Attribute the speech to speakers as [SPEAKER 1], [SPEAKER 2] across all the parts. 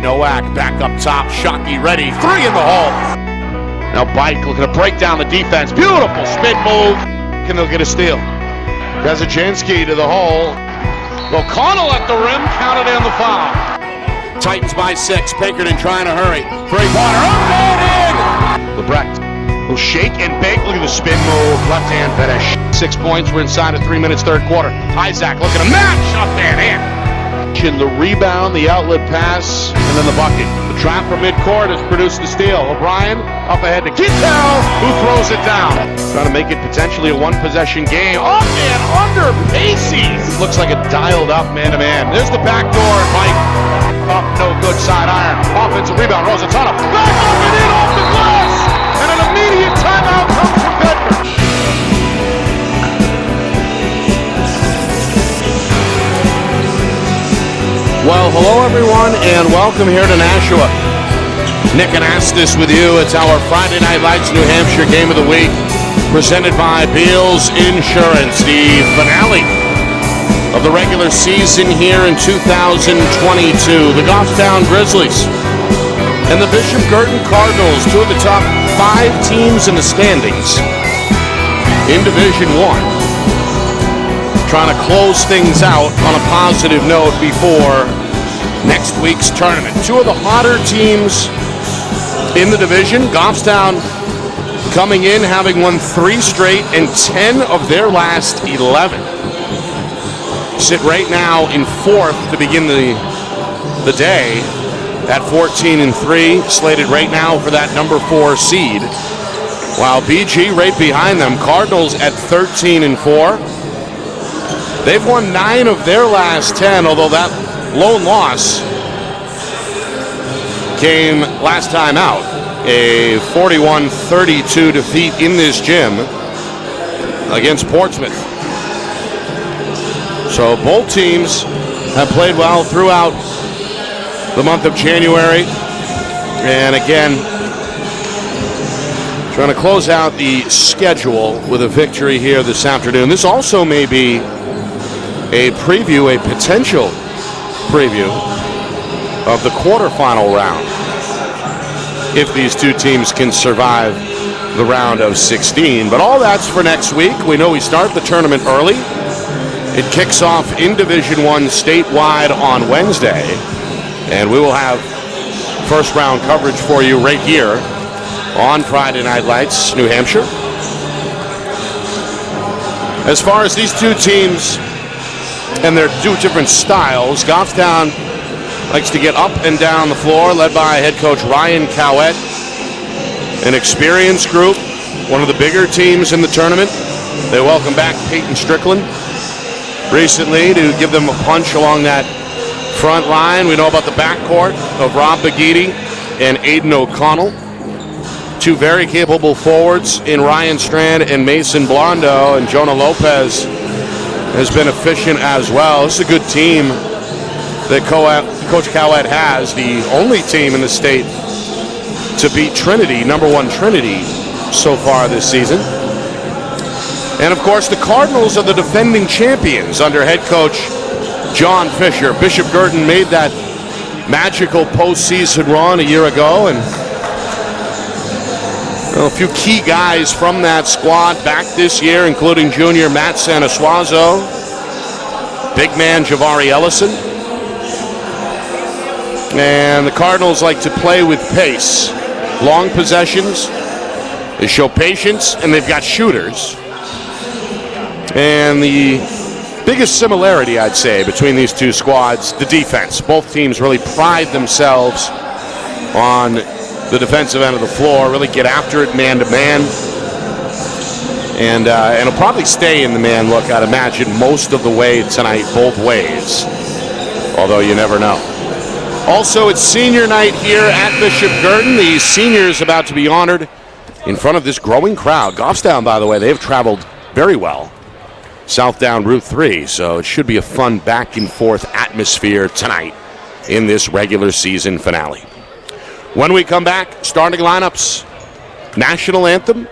[SPEAKER 1] Nowak back up top. Shockey ready. 3 in the hole. Now Bike looking to break down the defense. Beautiful spin move. Can they get a steal? Kazaczynski to the hole. O'Connell at the rim. Counted in the foul. Titans by 6. Pinkerton trying to hurry. Three-pointer. Up and in. Lebrecht will shake and bake. Look at the spin move. Left-hand finish. 6 points. We're inside of 3 minutes, third quarter. Isaac looking to match. Up and in. The rebound, the outlet pass, and then the bucket. The trap from midcourt has produced the steal. O'Brien up ahead to Kittel, who throws it down. Trying to make it potentially a one-possession game. Up and under Pacey. Looks like a dialed-up man-to-man. There's the backdoor. Mike up, no good, side iron. Offensive rebound, Rosatana. Back up and in off the glass. And an immediate timeout comes from Bedford. Well, hello everyone, and welcome here to Nashua. Nick and Astis with you. It's our Friday Night Lights New Hampshire Game of the Week, presented by Beals Insurance, the finale of the regular season here in 2022. The Goffstown Grizzlies and the Bishop Guertin Cardinals, 2 of the top 5 teams in the standings in Division 1. Trying to close things out on a positive note before next week's tournament. 2 of the hotter teams in the division. Goffstown coming in having won 3 straight and 10 of their last 11. Sit right now in 4th to begin the day at 14-3, slated right now for that number 4 seed. While BG right behind them, Cardinals at 13-4. They've won 9 of their last 10, although that lone loss came last time out. A 41-32 defeat in this gym against Portsmouth. So both teams have played well throughout the month of January. And again, trying to close out the schedule with a victory here this afternoon. This also may be a preview, a potential preview of the quarterfinal round, if these 2 teams can survive the round of 16. But all that's for next week. We know we start the tournament early. It kicks off in Division 1 statewide on Wednesday, and we will have first round coverage for you right here on Friday Night Lights New Hampshire. As far as these 2 teams and their 2 different styles, Goffstown likes to get up and down the floor, led by head coach Ryan Cowett. An experienced group, one of the bigger teams in the tournament. They welcome back Peyton Strickland recently to give them a punch along that front line. We know about the backcourt of Rob Baghetti and Aiden O'Connell. 2 very capable forwards in Ryan Strand and Mason Blondo, and Jonah Lopez has been efficient as well. This is a good team that Coach Cowett has, the only team in the state to beat Trinity, number 1 Trinity, so far this season. And of course, the Cardinals are the defending champions under head coach John Fisher. Bishop Guertin made that magical postseason run a year ago, and a few key guys from that squad back this year, including junior Matt Sanasuazo, big man Javari Ellison. And the Cardinals like to play with pace. Long possessions, they show patience, and they've got shooters. And the biggest similarity, I'd say, between these 2 squads, the defense. Both teams really pride themselves on the defensive end of the floor, really get after it man-to-man. And it'll probably stay in the man look, I'd imagine, most of the way tonight, both ways. Although you never know. Also, it's senior night here at Bishop Guertin. The seniors about to be honored in front of this growing crowd. Goffstown, by the way, they've traveled very well south down Route 3, so it should be a fun back-and-forth atmosphere tonight in this regular season finale. When we come back, starting lineups, national anthem,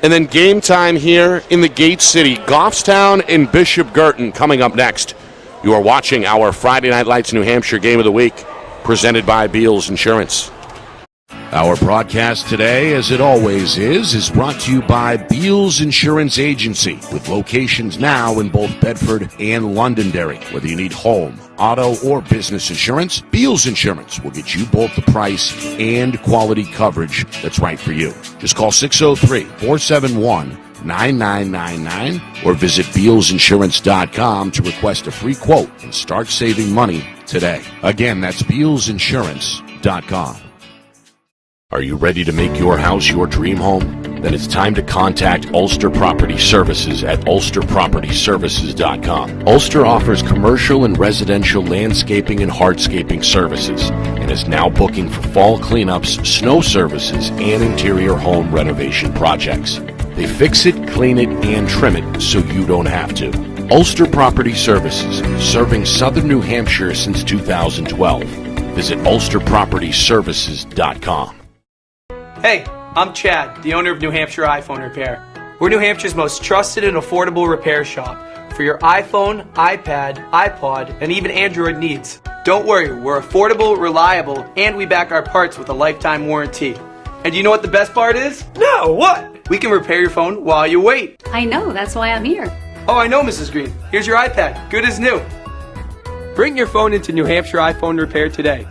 [SPEAKER 1] and then game time here in the Gate City. Goffstown and Bishop Guertin coming up next. You are watching our Friday Night Lights New Hampshire Game of the Week presented by Beals Insurance. Our broadcast today, as it always is brought to you by Beals Insurance Agency, with locations now in both Bedford and Londonderry. Whether you need home, auto, or business insurance, Beals Insurance will get you both the price and quality coverage that's right for you. Just call 603-471-9999 or visit BealsInsurance.com to request a free quote and start saving money today. Again, that's BealsInsurance.com. Are you ready to make your house your dream home? Then it's time to contact Ulster Property Services at ulsterpropertyservices.com. Ulster offers commercial and residential landscaping and hardscaping services and is now booking for fall cleanups, snow services, and interior home renovation projects. They fix it, clean it, and trim it so you don't have to. Ulster Property Services, serving southern New Hampshire since 2012. Visit ulsterpropertyservices.com.
[SPEAKER 2] Hey, I'm Chad, the owner of New Hampshire iPhone Repair. We're New Hampshire's most trusted and affordable repair shop for your iPhone, iPad, iPod, and even Android needs. Don't worry, we're affordable, reliable, and we back our parts with a lifetime warranty. And do you know what the best part is? No, what? We can repair your phone while you wait.
[SPEAKER 3] I know, that's why I'm here.
[SPEAKER 2] Oh, I know, Mrs. Green. Here's your iPad, good as new. Bring your phone into New Hampshire iPhone Repair today.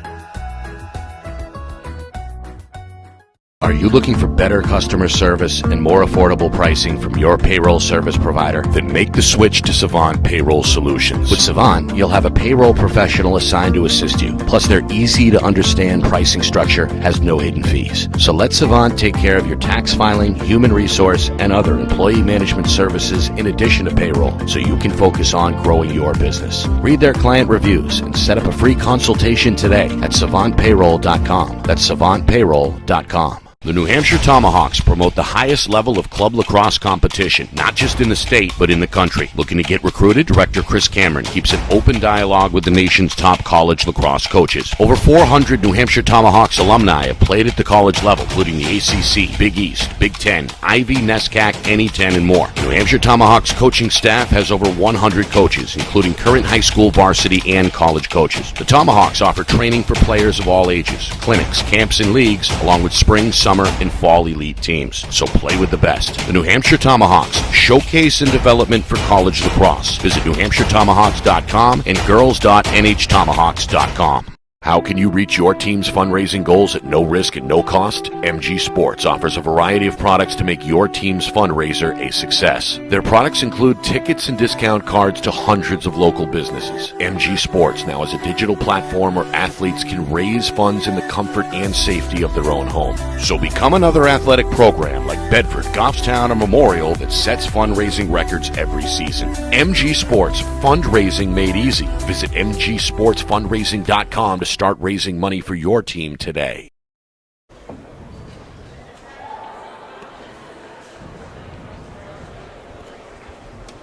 [SPEAKER 1] Are you looking for better customer service and more affordable pricing from your payroll service provider? Then make the switch to Savant Payroll Solutions. With Savant, you'll have a payroll professional assigned to assist you. Plus, their easy-to-understand pricing structure has no hidden fees. So let Savant take care of your tax filing, human resource, and other employee management services in addition to payroll, so you can focus on growing your business. Read their client reviews and set up a free consultation today at savantpayroll.com. That's savantpayroll.com. The New Hampshire Tomahawks promote the highest level of club lacrosse competition, not just in the state, but in the country. Looking to get recruited? Director Chris Cameron keeps an open dialogue with the nation's top college lacrosse coaches. Over 400 New Hampshire Tomahawks alumni have played at the college level, including the ACC, Big East, Big Ten, Ivy, NESCAC, NE10, and more. New Hampshire Tomahawks coaching staff has over 100 coaches, including current high school varsity and college coaches. The Tomahawks offer training for players of all ages, clinics, camps, and leagues, along with spring, summer, and fall elite teams. So play with the best. The New Hampshire Tomahawks, showcase and development for college lacrosse. Visit NewHampshireTomahawks.com and girls.nhtomahawks.com. How can you reach your team's fundraising goals at no risk and no cost? MG Sports offers a variety of products to make your team's fundraiser a success. Their products include tickets and discount cards to hundreds of local businesses. MG Sports now has a digital platform where athletes can raise funds in the comfort and safety of their own home. So become another athletic program like Bedford, Goffstown, or Memorial that sets fundraising records every season. MG Sports, fundraising made easy. Visit mgsportsfundraising.com to start raising money for your team today.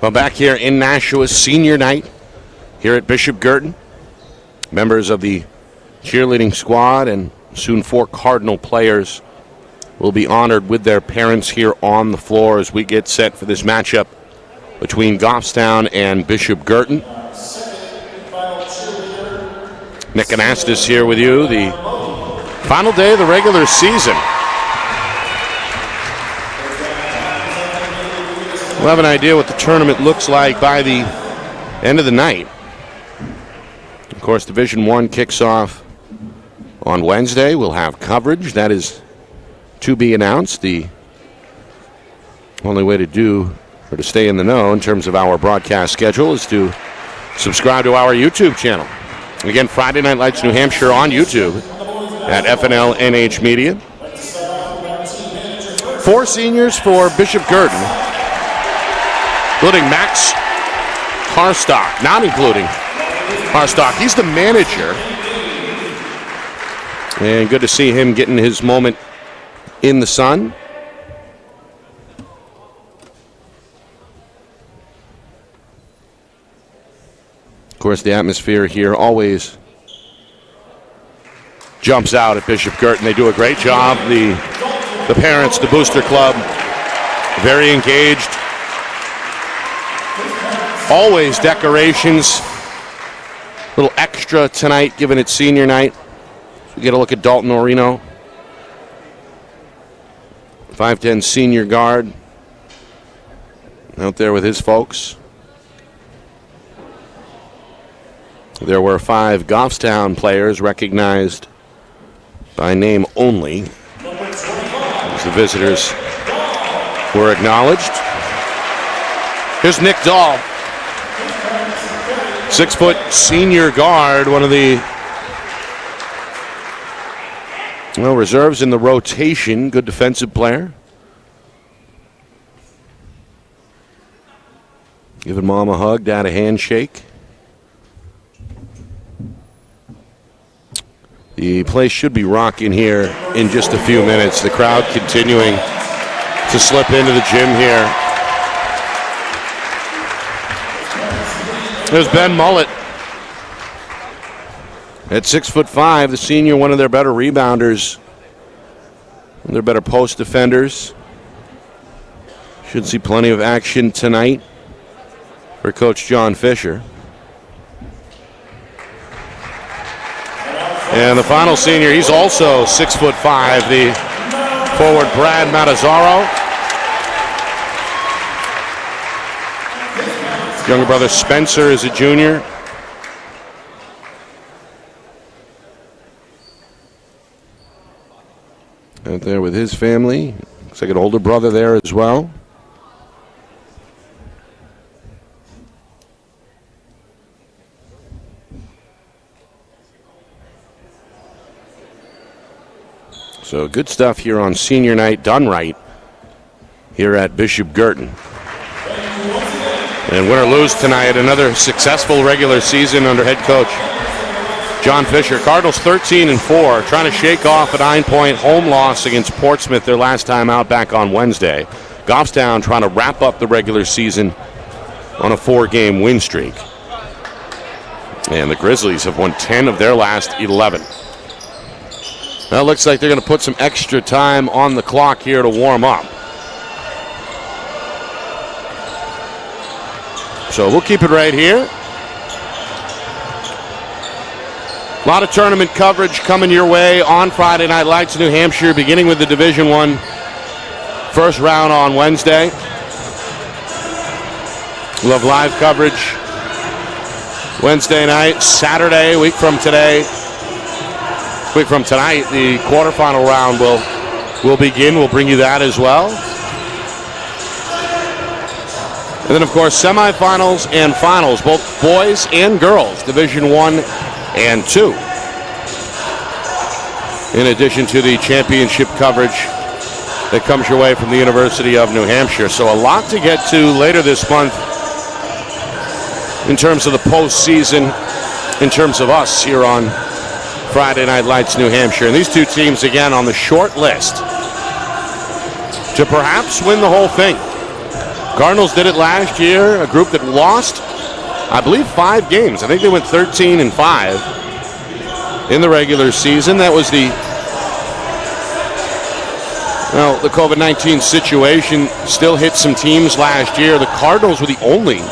[SPEAKER 1] Well, back here in Nashua's senior night here at Bishop Guertin. Members of the cheerleading squad and soon 4 Cardinal players will be honored with their parents here on the floor as we get set for this matchup between Goffstown and Bishop Guertin. Nick Anastas here with you, the final day of the regular season. We'll have an idea what the tournament looks like by the end of the night. Of course, Division I kicks off on Wednesday. We'll have coverage. That is to be announced. The only way to do or to stay in the know in terms of our broadcast schedule is to subscribe to our YouTube channel. Again, Friday Night Lights New Hampshire on YouTube at FNLNH Media. 4 seniors for Bishop Guertin, including Max Harstock, not including Harstock. He's the manager. And good to see him getting his moment in the sun. Of course, the atmosphere here always jumps out at Bishop Guertin. They do a great job. The parents, the booster club, very engaged. Always decorations. A little extra tonight, given it's senior night. We get a look at Dalton Orino. 5'10" senior guard. Out there with his folks. There were 5 Goffstown players recognized by name only as the visitors were acknowledged. Here's Nick Dahl, 6-foot senior guard, one of the reserves in the rotation, good defensive player. Giving Mom a hug, Dad a handshake. The place should be rocking here in just a few minutes. The crowd continuing to slip into the gym here. There's Ben Mullett at 6'5", the senior, one of their better rebounders, one of their better post defenders. Should see plenty of action tonight for Coach John Fisher. And the final senior, he's also 6'5", the forward Brad Matazzaro. Younger brother Spencer is a junior. Out there with his family. Looks like an older brother there as well. So good stuff here on senior night, done right here at Bishop Guertin. And win or lose tonight, another successful regular season under head coach John Fisher. Cardinals 13-4, trying to shake off a 9-point home loss against Portsmouth their last time out back on Wednesday. Goffstown trying to wrap up the regular season on a 4-game win streak. And the Grizzlies have won 10 of their last 11. Well, it looks like they're going to put some extra time on the clock here to warm up. So we'll keep it right here. A lot of tournament coverage coming your way on Friday Night Lights New Hampshire, beginning with the Division I first round on Wednesday. We'll have live coverage Wednesday night, Saturday, a week from today. Quick from tonight, the quarterfinal round will begin. We'll bring you that as well. And then, of course, semifinals and finals, both boys and girls, Division I and II. In addition to the championship coverage that comes your way from the University of New Hampshire. So a lot to get to later this month in terms of the postseason, in terms of us here on Friday Night Lights New Hampshire. And these two teams, again, on the short list to perhaps win the whole thing. Cardinals did it last year, a group that lost, I believe, 5 games. I think they went 13-5 in the regular season. That was the COVID-19 situation still hit some teams last year. The Cardinals were the only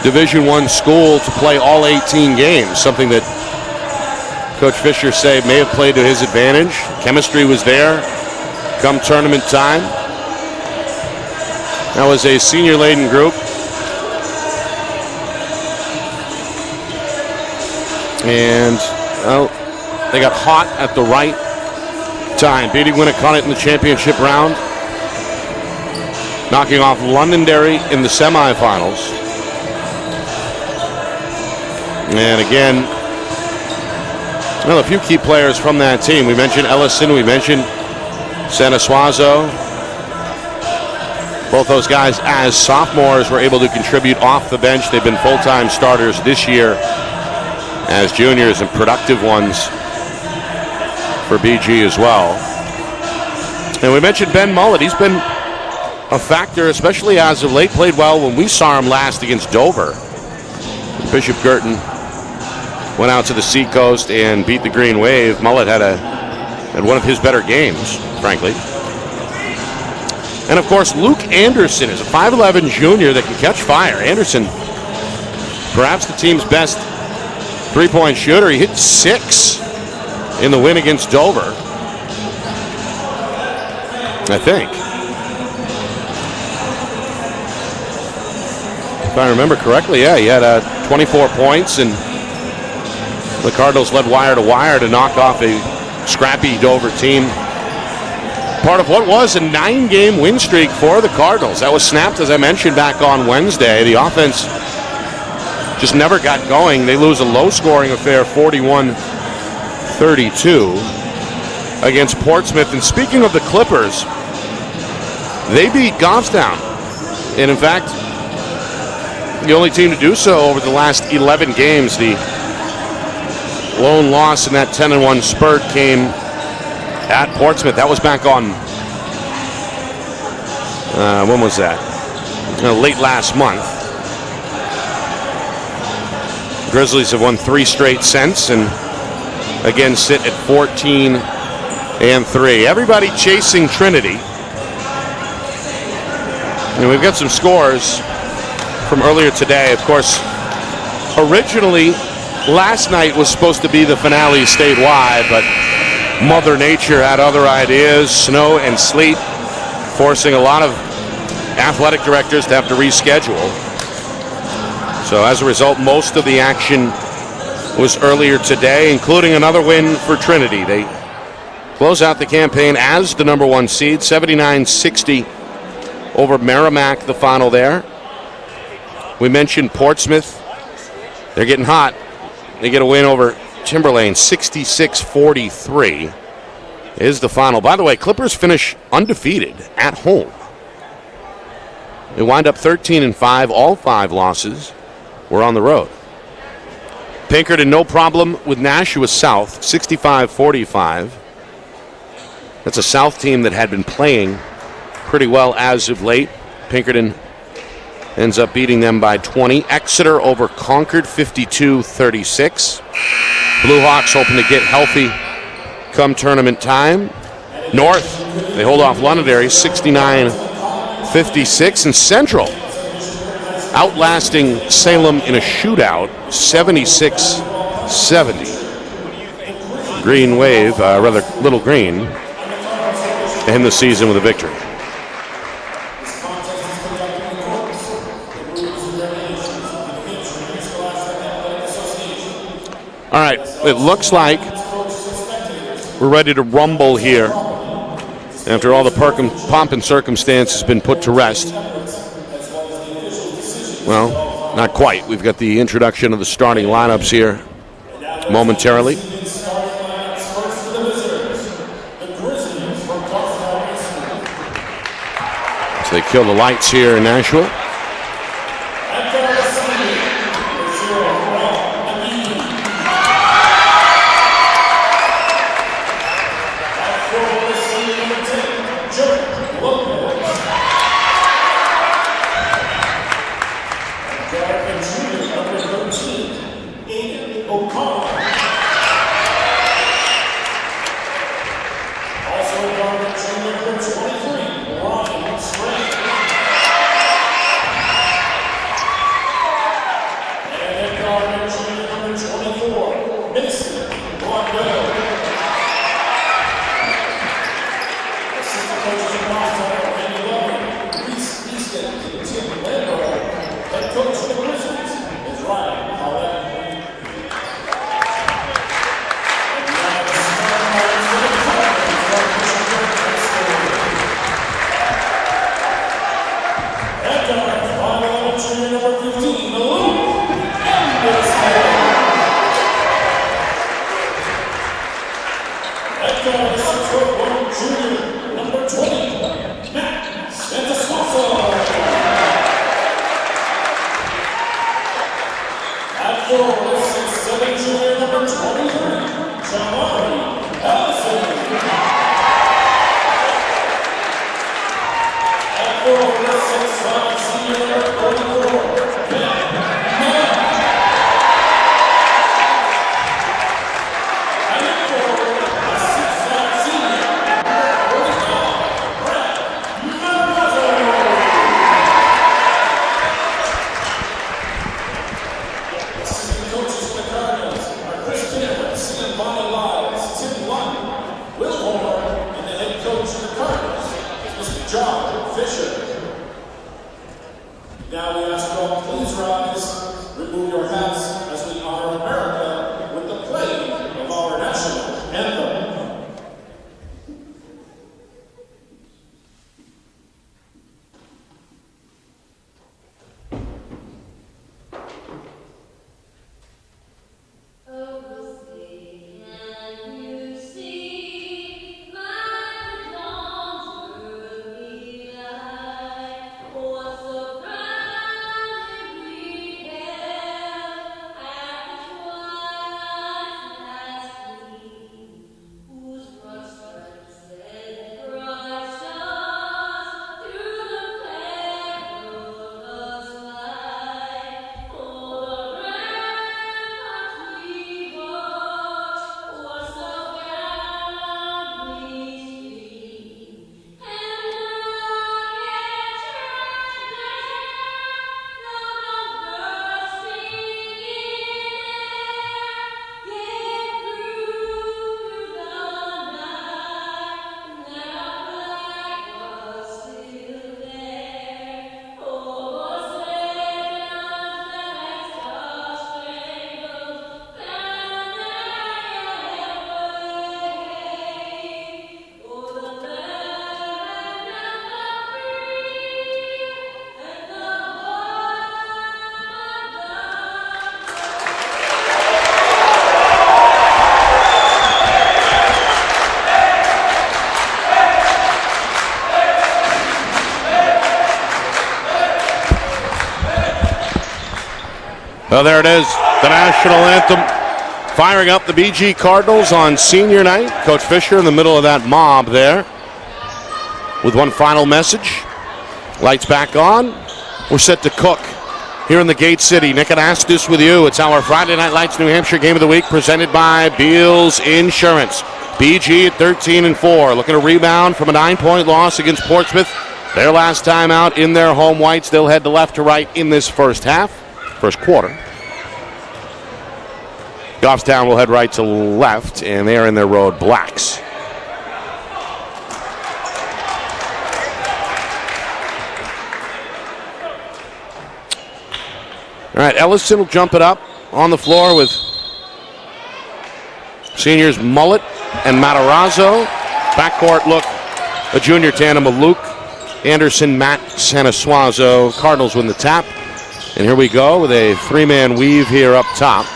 [SPEAKER 1] Division I school to play all 18 games, something that Coach Fisher say may have played to his advantage. Chemistry was there come tournament time. That was a senior-laden group. And they got hot at the right time, beating Winnicott in the championship round, knocking off Londonderry in the semifinals. And again, a few key players from that team. We mentioned Ellison, we mentioned Sanasuazo. Both those guys, as sophomores, were able to contribute off the bench. They've been full-time starters this year as juniors, and productive ones for BG as well. And we mentioned Ben Mullett. He's been a factor, especially as of late. Played well when we saw him last against Dover. Bishop Guertin went out to the Seacoast and beat the Green Wave. Mullett had one of his better games, frankly. And of course, Luke Anderson is a 5'11 junior that can catch fire. Anderson, perhaps the team's best three-point shooter. He hit 6 in the win against Dover, I think. If I remember correctly, yeah, he had 24 points, and the Cardinals led wire to wire to knock off a scrappy Dover team. Part of what was a 9-game win streak for the Cardinals. That was snapped, as I mentioned, back on Wednesday. The offense just never got going. They lose a low-scoring affair, 41-32 against Portsmouth. And speaking of the Clippers, they beat Goffstown. And in fact, the only team to do so over the last 11 games. The lone loss in that 10-1 spurt came at Portsmouth. That was back on, when was that? Late last month. Grizzlies have won 3 straight since, and again sit at 14-3. Everybody chasing Trinity. And we've got some scores from earlier today. Of course, originally last night was supposed to be the finale statewide, but Mother Nature had other ideas. Snow and sleet forcing a lot of athletic directors to have to reschedule. So as a result, most of the action was earlier today, including another win for Trinity. They close out the campaign as the number 1 seed, 79-60 over Merrimack, the final there. We mentioned Portsmouth. They're getting hot. They get a win over Timberlane, 66-43 is the final. By the way, Clippers finish undefeated at home. They wind up 13-5. All 5 losses were on the road. Pinkerton, no problem with Nashua South, 65-45. That's a South team that had been playing pretty well as of late. Pinkerton ends up beating them by 20. Exeter over Concord, 52-36. Blue Hawks hoping to get healthy come tournament time. North, they hold off Londonderry, 69-56. And Central outlasting Salem in a shootout, 76-70. Green Wave, rather Little Green, end the season with a victory. All right, it looks like we're ready to rumble here after all the pomp and circumstance has been put to rest. Well, not quite. We've got the introduction of the starting lineups here momentarily. So they kill the lights here in Nashua.
[SPEAKER 3] Now we ask you all, please rise, remove your hats as we honor America with the playing of our national anthem.
[SPEAKER 1] Well, there it is, the national anthem, firing up the BG Cardinals on senior night. Coach Fisher in the middle of that mob there with one final message. Lights back on. We're set to cook here in the Gate City. Nick Anastas with you. It's our Friday Night Lights New Hampshire Game of the Week presented by Beals Insurance. BG at 13-4, looking to rebound from a 9-point loss against Portsmouth. Their last time out in their home whites. They'll head to left to right in this first quarter. Goffstown will head right to left, and they are in their road blacks. All right, Ellison will jump it up on the floor with seniors Mullet and Matarazzo. Backcourt look, a junior tandem of Luke Anderson, Matt Sanasuazo. Cardinals win the tap. And here we go with a three-man weave here up top.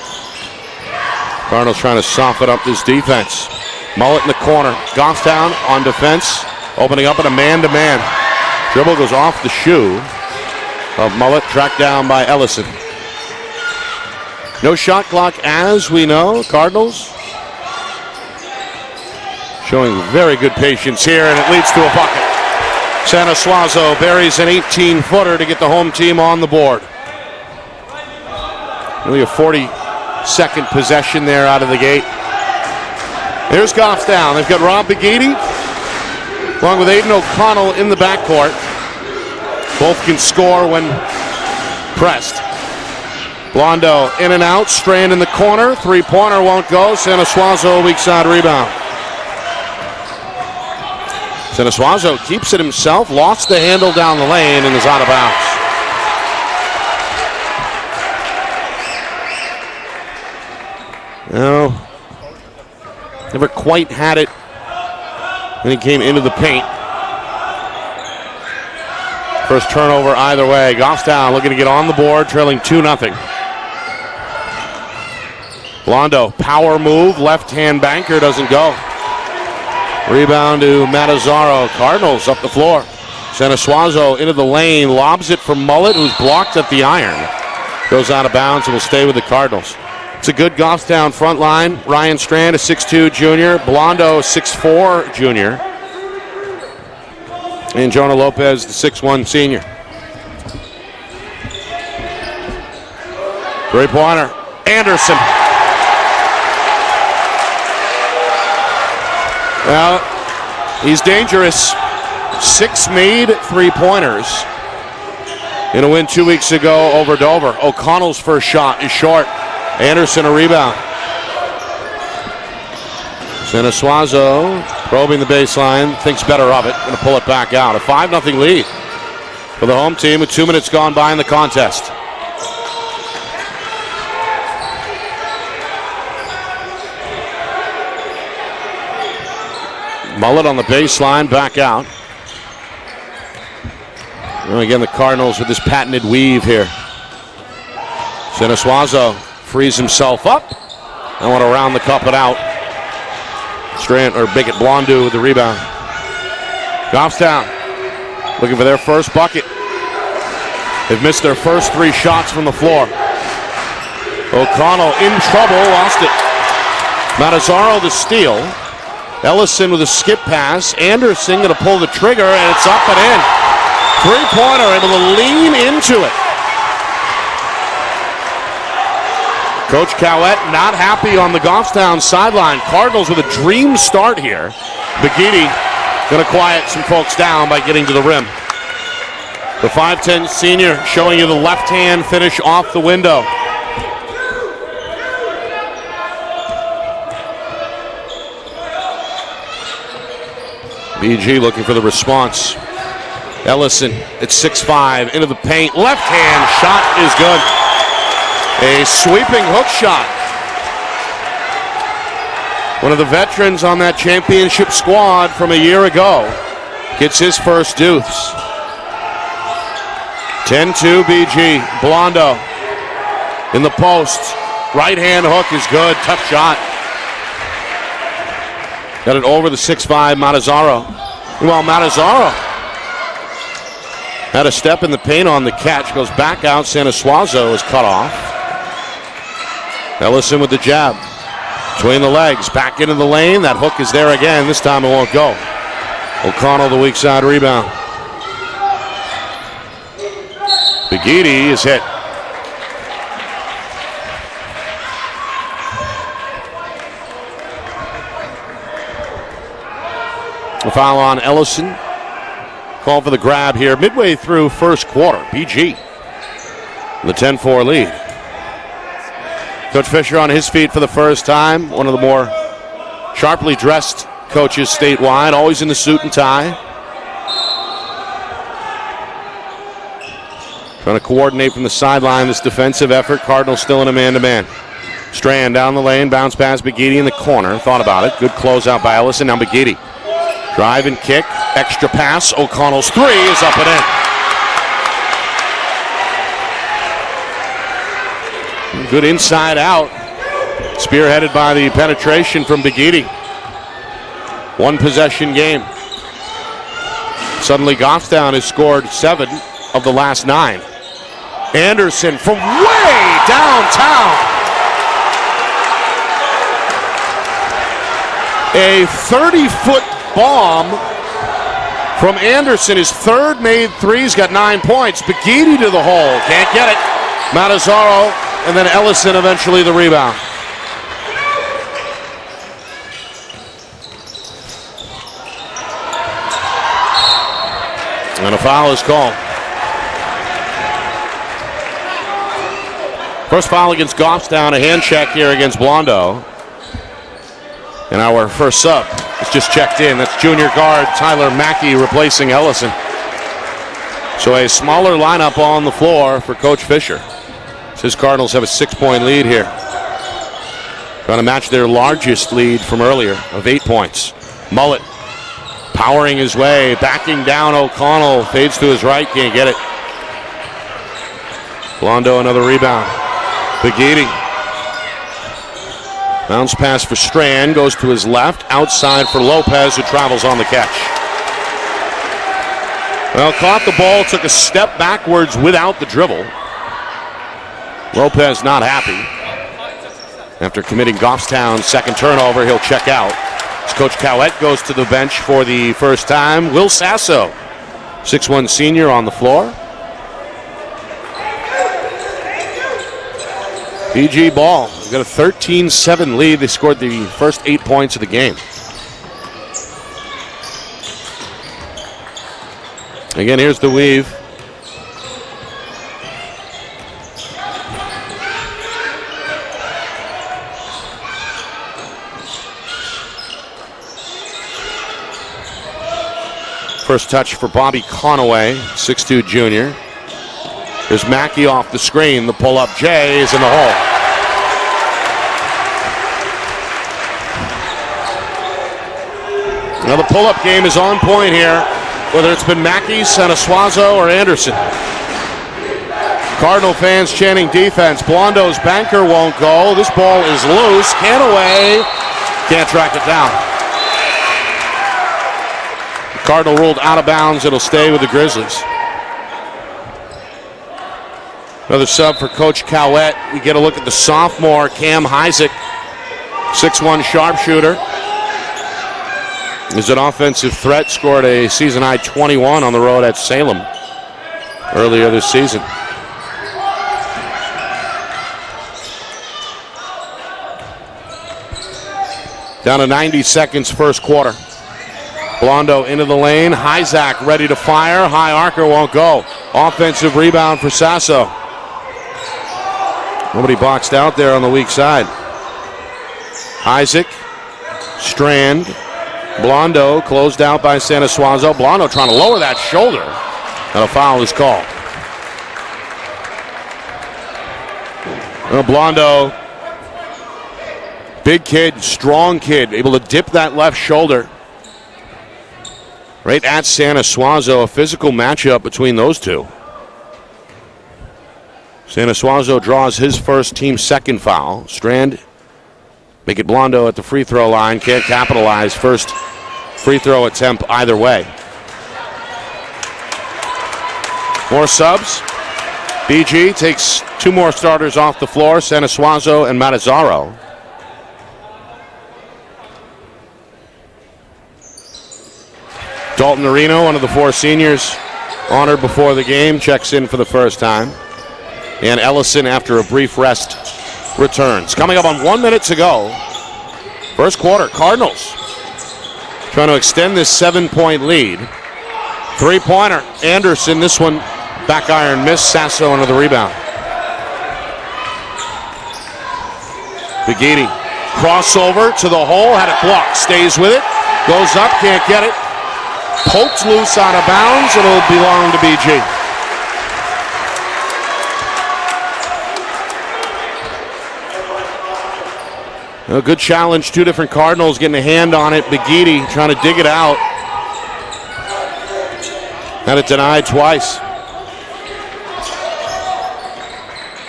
[SPEAKER 1] Cardinals trying to soften up this defense. Mullet in the corner. Goffstown on defense, opening up in a man-to-man. Dribble goes off the shoe of Mullet, tracked down by Ellison. No shot clock as we know. Cardinals showing very good patience here, and it leads to a bucket. Sanasuazo buries an 18-footer to get the home team on the board. Really a 40-second possession there out of the gate. There's Goffstown. They've got Rob Begidi along with Aiden O'Connell in the backcourt. Both can score when pressed. Blondo in and out. Strand in the corner. Three-pointer won't go. Sanasuazo weak side rebound. Sanasuazo keeps it himself. Lost the handle down the lane and is out of bounds. No, never quite had it when he came into the paint. First turnover either way. Goffstown looking to get on the board, trailing 2-0. Blondo, power move, left-hand banker, doesn't go. Rebound to Matazzaro. Cardinals up the floor. Sanasuazo into the lane, lobs it for Mullet, who's blocked at the iron. Goes out of bounds and will stay with the Cardinals. It's a good Goffstown front line. Ryan Strand, a 6'2 junior. Blondo, a 6'4 junior. And Jonah Lopez, the 6'1 senior. Three-pointer. Anderson. Well, he's dangerous. 6 made three-pointers in a win 2 weeks ago over Dover. O'Connell's first shot is short. Anderson a rebound. Sanasuazo probing the baseline, thinks better of it, going to pull it back out. A 5-0 lead for the home team with 2 minutes gone by in the contest. Mullet on the baseline, back out. And again, the Cardinals with this patented weave here. Siniswazo frees himself up. I want to round the cup it out. Bigot Blondeau with the rebound. Goffstown looking for their first bucket. They've missed their first 3 shots from the floor. O'Connell in trouble, lost it. Matazzaro the steal. Ellison with a skip pass. Anderson going to pull the trigger, and it's up and in. 3-pointer, able to lean into it. Coach Cowett not happy on the Goffstown sideline. Cardinals with a dream start here. Begidi going to quiet some folks down by getting to the rim. The 5'10 senior showing you the left-hand finish off the window. BG looking for the response. Ellison at 6'5", into the paint. Left-hand shot is good. A sweeping hook shot. One of the veterans on that championship squad from a year ago gets his first deuce. 10-2 BG. Blondo in the post. Right-hand hook is good. Tough shot. Got it over the 6'5 Matazzaro. Well, Matazzaro had a step in the paint on the catch. Goes back out. Siniswazo is cut off. Ellison with the jab. Between the legs. Back into the lane. That hook is there again. This time it won't go. O'Connell the weak side rebound. Begidi is hit. A foul on Ellison. Call for the grab here midway through first quarter. BG the 10-4 lead. Coach Fisher on his feet for the first time. One of the more sharply dressed coaches statewide. Always in the suit and tie. Trying to coordinate from the sideline this defensive effort. Cardinals still in a man-to-man. Strand down the lane. Bounce pass. Begidi in the corner. Thought about it. Good closeout by Ellison. Now Begidi. Drive and kick. Extra pass. O'Connell's 3 is up and in. Good inside out. Spearheaded by the penetration from Begidi. One possession game. Suddenly Goffstown has scored 7 of the last 9. Anderson from way downtown. A 30-foot bomb from Anderson. His third made 3. He's got 9 points. Begidi to the hole. Can't get it. Matazzaro and then Ellison eventually the rebound. And a foul is called. First foul against Goffstown, a hand check here against Blondo. And our first sub is just checked in. That's junior guard Tyler Mackey replacing Ellison. So a smaller lineup on the floor for Coach Fisher. His Cardinals have a 6-point lead here. Trying to match their largest lead from earlier of 8 points. Mullet powering his way, backing down O'Connell. Fades to his right, can't get it. Blondo another rebound. Begidi. Bounce pass for Strand, goes to his left. Outside for Lopez, who travels on the catch. Well, caught the ball, took a step backwards without the dribble. Lopez not happy. After committing Goffstown's second turnover, he'll check out. As Coach Cowett goes to the bench for the first time. Will Sasso, 6'1 senior on the floor. BG ball. They've got a 13-7 lead. They scored the first 8 points of the game. Again, here's the weave. First touch for Bobby Conaway, 6'2 junior. There's Mackey off the screen. The pull-up J is in the hole. Now the pull-up game is on point here, whether it's been Mackey, Sanasuazo, or Anderson. Cardinal fans chanting defense. Blondo's banker won't go. This ball is loose. Canaway can't track it down. Cardinal ruled out of bounds. It'll stay with the Grizzlies. Another sub for Coach Cowett. We get a look at the sophomore Cam Heisek, 6'1 sharpshooter. Is an offensive threat. Scored a season-high 21 on the road at Salem earlier this season. Down to 90 seconds, first quarter. Blondo into the lane. Heisek ready to fire. High arcer won't go. Offensive rebound for Sasso. Nobody boxed out there on the weak side. Heisek, Strand, Blondo closed out by Sanasuazo. Blondo trying to lower that shoulder. And a foul is called. Blondo, big kid, strong kid, able to dip that left shoulder. Right at Sanasuazo, a physical matchup between those two. Sanasuazo draws his first, team second foul. Strand make it Blondo at the free throw line. Can't capitalize. First free throw attempt either way. More subs. BG takes two more starters off the floor. Sanasuazo and Matazzaro. Dalton Areno, one of the four seniors honored before the game, checks in for the first time. And Ellison, after a brief rest, returns. Coming up on 1 minute to go. First quarter, Cardinals trying to extend this 7-point lead. Three-pointer, Anderson, this one back iron miss. Sasso under the rebound. Bigidi, crossover to the hole, had it blocked, stays with it, goes up, can't get it. Poked loose out of bounds, it'll belong to BG. A good challenge, two different Cardinals getting a hand on it. Bigidi trying to dig it out. Had it denied twice.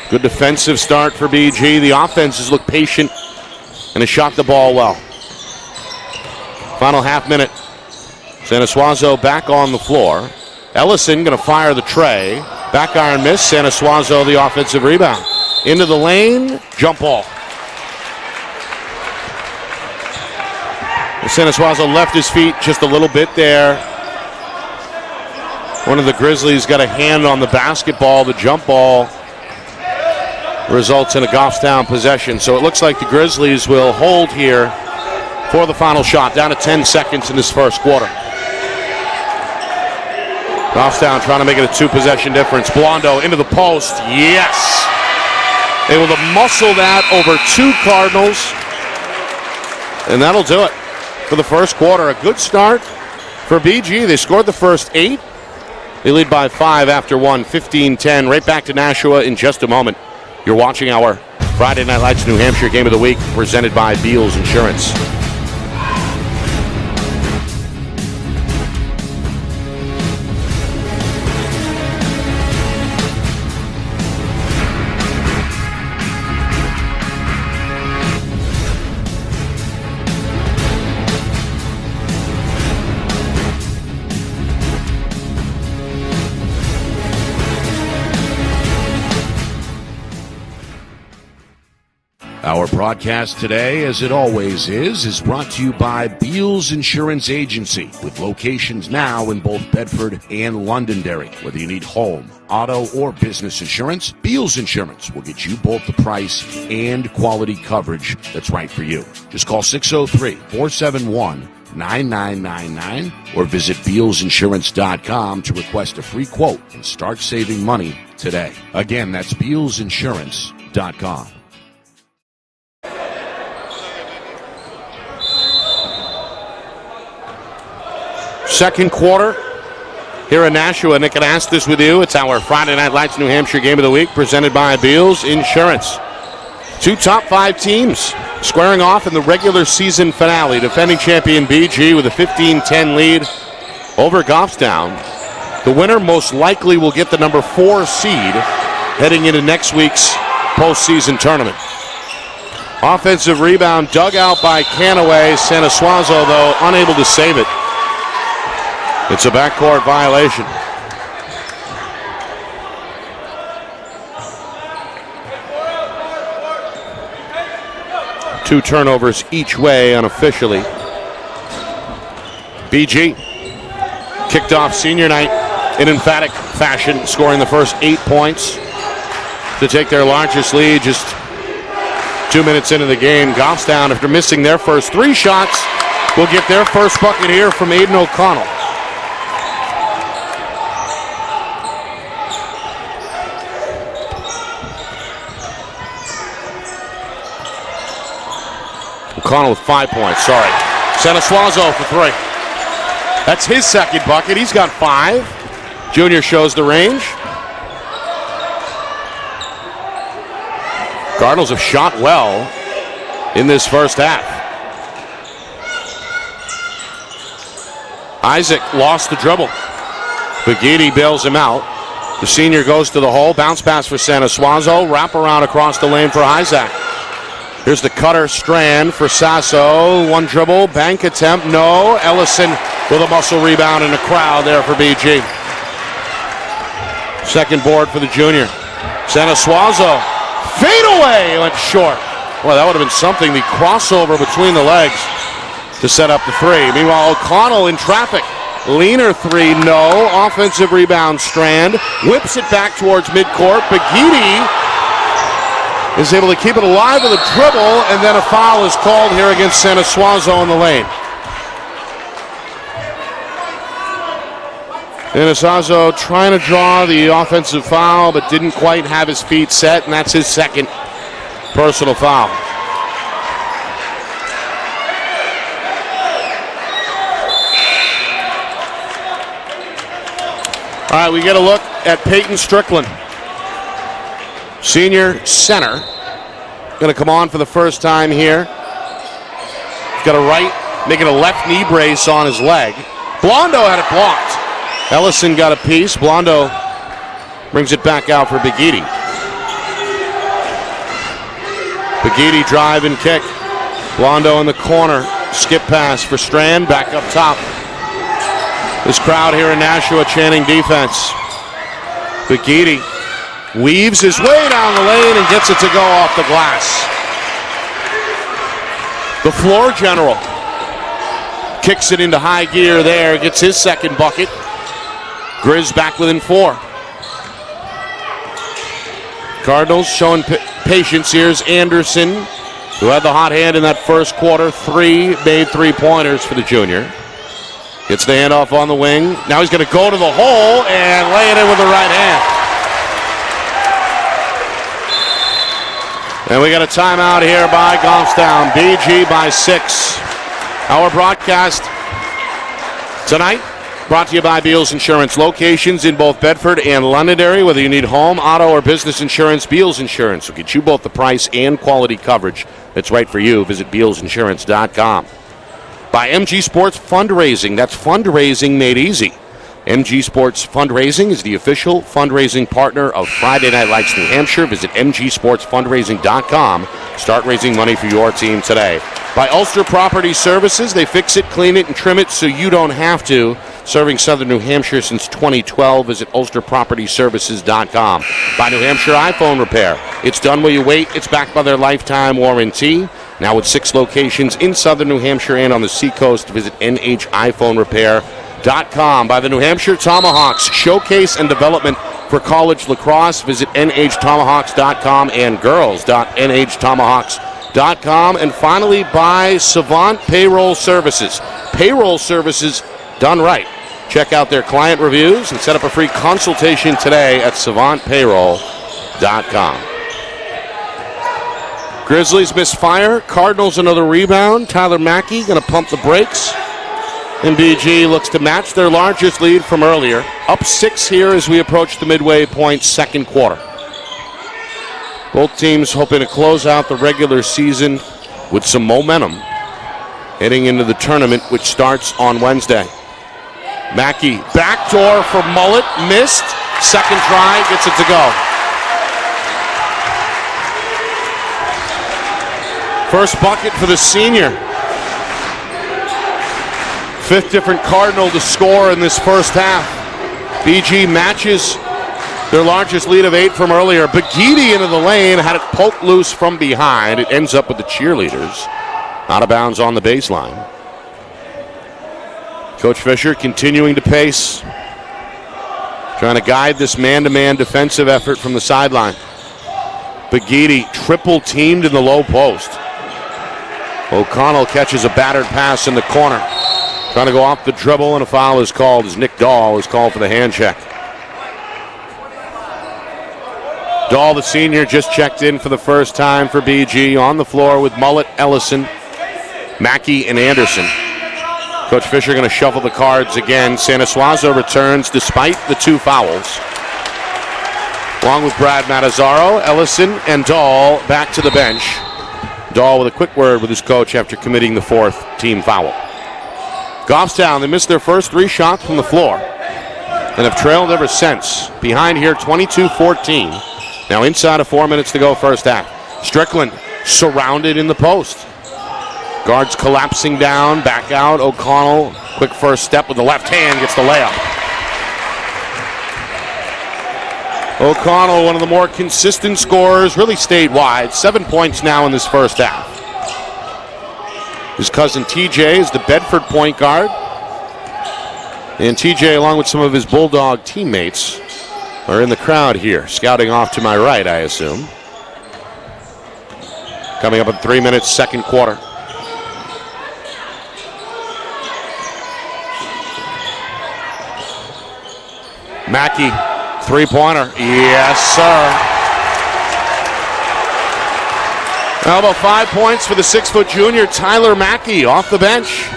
[SPEAKER 1] Good defensive start for BG. The offenses look patient and has shot the ball well. Final half minute. Sanasuazo back on the floor. Ellison going to fire the tray. Back iron miss. Sanasuazo the offensive rebound. Into the lane. Jump ball. Sanasuazo left his feet just a little bit there. One of the Grizzlies got a hand on the basketball. The jump ball results in a Goffstown possession. So it looks like the Grizzlies will hold here for the final shot. Down to 10 seconds in this first quarter. Goffstown trying to make it a two-possession difference. Blondo into the post. Yes! Able to muscle that over two Cardinals. And that'll do it for the first quarter. A good start for BG. They scored the first 8. They lead by 5 after 1, 15-10. Right back to Nashua in just a moment. You're watching our Friday Night Lights New Hampshire Game of the Week, presented by Beals Insurance.
[SPEAKER 4] Our broadcast today, as it always is brought to you by Beals Insurance Agency, with locations now in both Bedford and Londonderry. Whether you need home, auto, or business insurance, Beals Insurance will get you both the price and quality coverage that's right for you. Just call 603-471-9999 or visit BealsInsurance.com to request a free quote and start saving money today. Again, that's BealsInsurance.com.
[SPEAKER 1] Second quarter, here in Nashua. Nick and Astis with you. It's our Friday Night Lights New Hampshire Game of the Week presented by Beals Insurance. Two top 5 teams squaring off in the regular season finale. Defending champion BG with a 15-10 lead over Goffstown. The winner most likely will get the number 4 seed heading into next week's postseason tournament. Offensive rebound dug out by Canaway. Santa Suazo, though, unable to save it. It's a backcourt violation. Two turnovers each way unofficially. BG kicked off senior night in emphatic fashion, scoring the first 8 points to take their largest lead just 2 minutes into the game. Goffstown, after missing their first 3 shots, will get their first bucket here from Aiden O'Connell. O'Connell with 5 points, sorry. Santa Suazo for 3. That's his second bucket. He's got 5. Junior shows the range. Cardinals have shot well in this first half. Isaac lost the dribble. Baghetti bails him out. The senior goes to the hole. Bounce pass for Santa Suazo. Wrap around across the lane for Isaac. Here's the cutter Strand for Sasso. One dribble, bank attempt, no. Ellison with a muscle rebound in the crowd there for BG. Second board for the junior. Santa Suazo, fade away, went short. Well, that would have been something, the crossover between the legs to set up the 3. Meanwhile, O'Connell in traffic. Leaner 3, no. Offensive rebound, Strand. Whips it back towards midcourt. Baghetti is able to keep it alive with a dribble, and then a foul is called here against Santa Suazo in the lane. Suazo trying to draw the offensive foul, but didn't quite have his feet set, and that's his second personal foul. All right, we get a look at Peyton Strickland. Senior center. Going to come on for the first time here. He's got a right, making a left knee brace on his leg. Blondo had it blocked. Ellison got a piece. Blondo brings it back out for Baghetti. Baghetti drive and kick. Blondo in the corner. Skip pass for Strand. Back up top. This crowd here in Nashua chanting defense. Baghetti weaves his way down the lane and gets it to go off the glass. The floor general kicks it into high gear there, gets his second bucket. Grizz back within 4. Cardinals showing patience. Here's Anderson, who had the hot hand in that first quarter. 3 made 3-pointers for the junior. Gets the handoff on the wing. Now he's going to go to the hole and lay it in with the right hand. And we got a timeout here by Goffstown. BG by 6. Our broadcast tonight brought to you by Beals Insurance. Locations in both Bedford and Londonderry. Whether you need home, auto, or business insurance, Beals Insurance will get you both the price and quality coverage that's right for you. Visit BealsInsurance.com. By MG Sports Fundraising. That's fundraising made easy. MG Sports Fundraising is the official fundraising partner of Friday Night Lights New Hampshire. Visit mgsportsfundraising.com. Start raising money for your team today. By Ulster Property Services, they fix it, clean it, and trim it so you don't have to. Serving Southern New Hampshire since 2012. Visit ulsterpropertyservices.com. By New Hampshire iPhone Repair. It's done while you wait. It's backed by their lifetime warranty. Now with 6 locations in Southern New Hampshire and on the Seacoast. Visit NHiPhoneRepair.com. By the New Hampshire Tomahawks, showcase and development for college lacrosse. Visit NHTomahawks.com and girls.NHTomahawks.com. And finally, by Savant Payroll Services. Payroll services done right. Check out their client reviews and set up a free consultation today at savantpayroll.com. Grizzlies misfire. Cardinals another rebound. Tyler Mackey going to pump the brakes. And BG looks to match their largest lead from earlier. Up 6 here as we approach the midway point, second quarter. Both teams hoping to close out the regular season with some momentum heading into the tournament, which starts on Wednesday. Mackey, backdoor for Mullet, missed. Second try, gets it to go. First bucket for the senior. 5th different Cardinal to score in this first half. BG matches their largest lead of 8 from earlier. Bagidi into the lane, had it poked loose from behind. It ends up with the cheerleaders. Out of bounds on the baseline. Coach Fisher continuing to pace. Trying to guide this man-to-man defensive effort from the sideline. Bagidi triple teamed in the low post. O'Connell catches a battered pass in the corner. Trying to go off the dribble, and a foul is called as Nick Dahl is called for the hand check. Dahl, the senior, just checked in for the first time for BG. On the floor with Mullet, Ellison, Mackey, and Anderson. Coach Fisher going to shuffle the cards again. Sanasuazo returns despite the 2 fouls. Along with Brad Matazzaro, Ellison, and Dahl back to the bench. Dahl with a quick word with his coach after committing the 4th team foul. Goffstown, they missed their first 3 shots from the floor and have trailed ever since. Behind here 22-14. Now inside of 4 minutes to go first half. Strickland surrounded in the post. Guards collapsing down, back out. O'Connell, quick first step with the left hand, gets the layup. O'Connell, one of the more consistent scorers, really statewide. 7 points now in this first half. His cousin TJ is the Bedford point guard. And TJ, along with some of his Bulldog teammates, are in the crowd here, scouting off to my right, I assume. Coming up in 3 minutes, second quarter. Mackey, three-pointer. Yes, sir. How about 5 points for the 6-foot junior, Tyler Mackey, off the bench.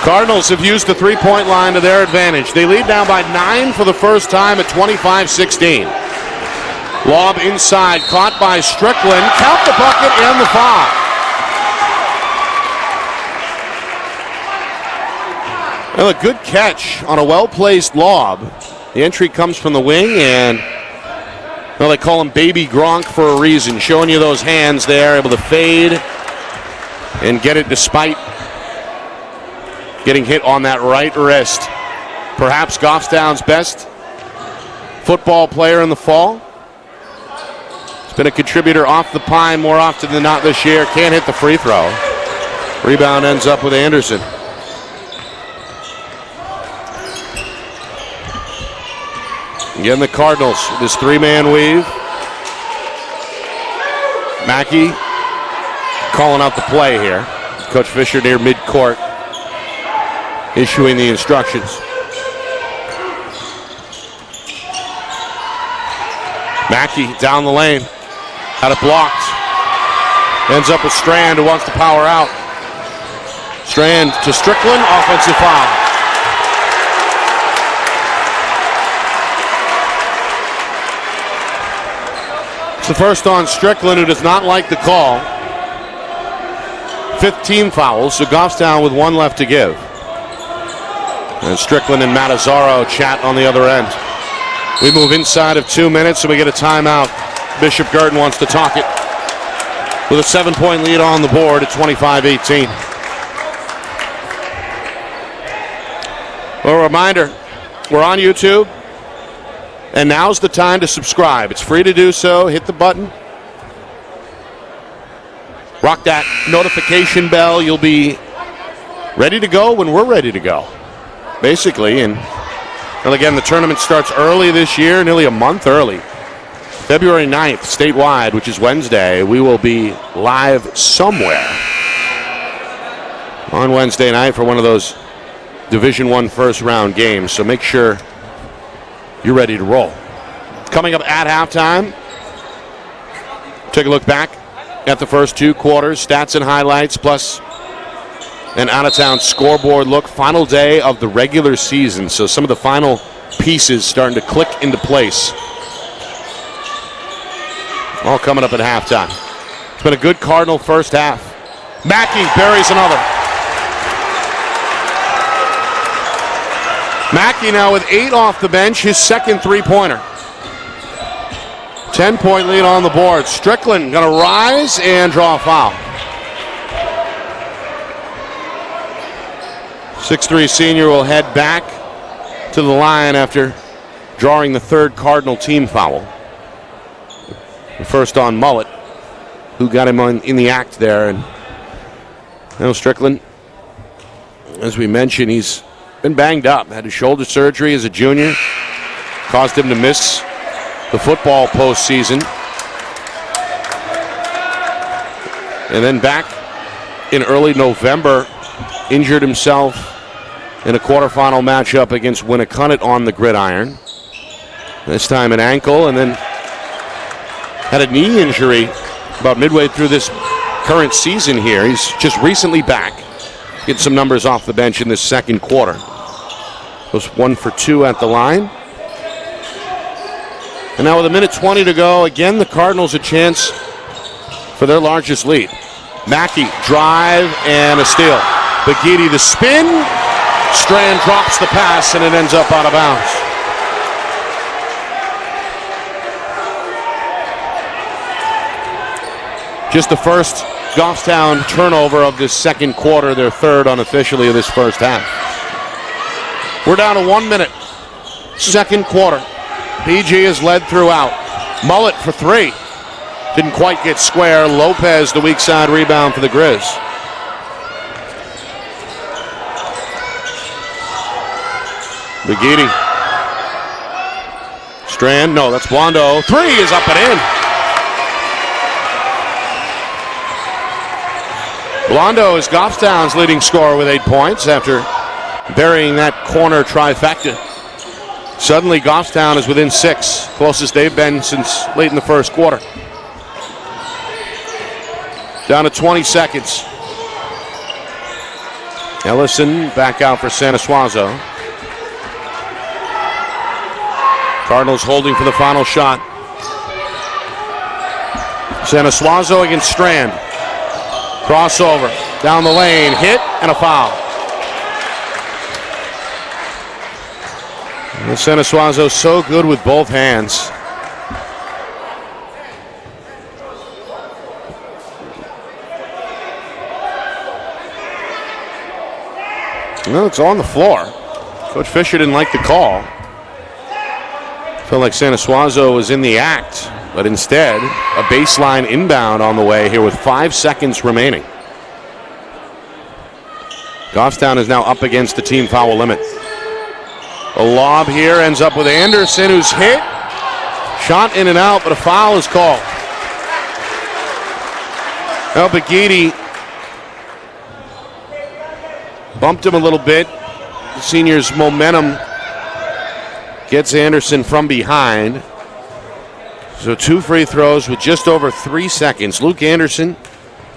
[SPEAKER 1] Cardinals have used the three-point line to their advantage. They lead now by 9 for the first time at 25-16. Lob inside, caught by Strickland. Count the bucket and the foul. Well, a good catch on a well-placed lob. The entry comes from the wing, and well, they call him Baby Gronk for a reason. Showing you those hands there, able to fade and get it despite getting hit on that right wrist. Perhaps Goffstown's best football player in the fall. He's been a contributor off the pine more often than not this year. Can't hit the free throw. Rebound ends up with Anderson. Again, the Cardinals, this three-man weave. Mackey calling out the play here. Coach Fisher near midcourt, issuing the instructions. Mackey down the lane, had it blocked. Ends up with Strand, who wants to power out. Strand to Strickland, offensive foul. It's the first on Strickland, who does not like the call. 5th team foul, so Goffstown with 1 left to give. And Strickland and Matazzaro chat on the other end. We move inside of 2 minutes, so we get a timeout. Bishop Guertin wants to talk it. With a 7-point lead on the board at 25-18. Well, a reminder, we're on YouTube. And now's the time to subscribe. It's free to do so. Hit the button. Rock that notification bell. You'll be ready to go when we're ready to go, basically. And well, again, the tournament starts early this year, nearly a month early. February 9th, statewide, which is Wednesday. We will be live somewhere on Wednesday night for one of those Division I first-round games. So make sure you're ready to roll. Coming up at halftime, take a look back at the first 2 quarters, stats and highlights, plus an out-of-town scoreboard look. Final day of the regular season, so some of the final pieces starting to click into place. All coming up at halftime. It's been a good Cardinal first half. Mackey buries another. Mackey now with 8 off the bench, his second three-pointer. 10-point lead on the board. Strickland going to rise and draw a foul. 6'3" senior will head back to the line after drawing the third Cardinal team foul. The first on Mullet, who got him in the act there. And Strickland, as we mentioned, he's been banged up. Had his shoulder surgery as a junior. Caused him to miss the football postseason. And then back in early November, injured himself in a quarterfinal matchup against Winnicott on the gridiron. This time an ankle, and then had a knee injury about midway through this current season here. He's just recently back. Get some numbers off the bench in this second quarter. Was 1 for 2 at the line. And now with 1:20 to go, again the Cardinals a chance for their largest lead. Mackey, drive and a steal. Baghetti the spin. Strand drops the pass and it ends up out of bounds. Just the first Goffstown turnover of this second quarter, their third unofficially of this first half. We're down to 1 minute. Second quarter. PG is led throughout. Mullet for 3. Didn't quite get square. Lopez, the weak side rebound for the Grizz. Baghetti. Strand, no, that's Blondo. 3 is up and in. Blondo is Goffstown's leading scorer with 8 points after burying that corner trifecta. Suddenly Goffstown is within 6, closest they've been since late in the first quarter. Down to 20 seconds. Ellison back out for Sanasuazo. Cardinals holding for the final shot. Sanasuazo against Strand. Crossover, down the lane, hit, and a foul. And Sanasuazo so good with both hands. Well, it's on the floor. Coach Fisher didn't like the call. Felt like Sanasuazo was in the act, but instead, a baseline inbound on the way here with 5 seconds remaining. Goffstown is now up against the team foul limit. A lob here ends up with Anderson, who's hit. Shot in and out, but a foul is called. Now Baghetti bumped him a little bit. The senior's momentum gets Anderson from behind. So 2 free throws with just over 3 seconds. Luke Anderson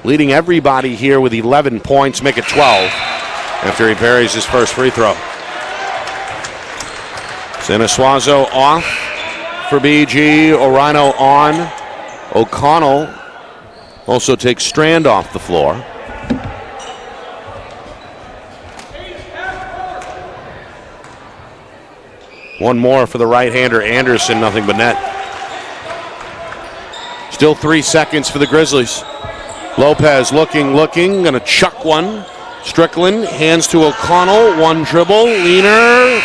[SPEAKER 1] leading everybody here with 11 points, make it 12 after he buries his first free throw. Sanasuazo off for BG. Orino on. O'Connell also takes Strand off the floor. One more for the right-hander Anderson, nothing but net. Still 3 seconds for the Grizzlies. Lopez looking, gonna chuck one. Strickland hands to O'Connell, one dribble, leaner,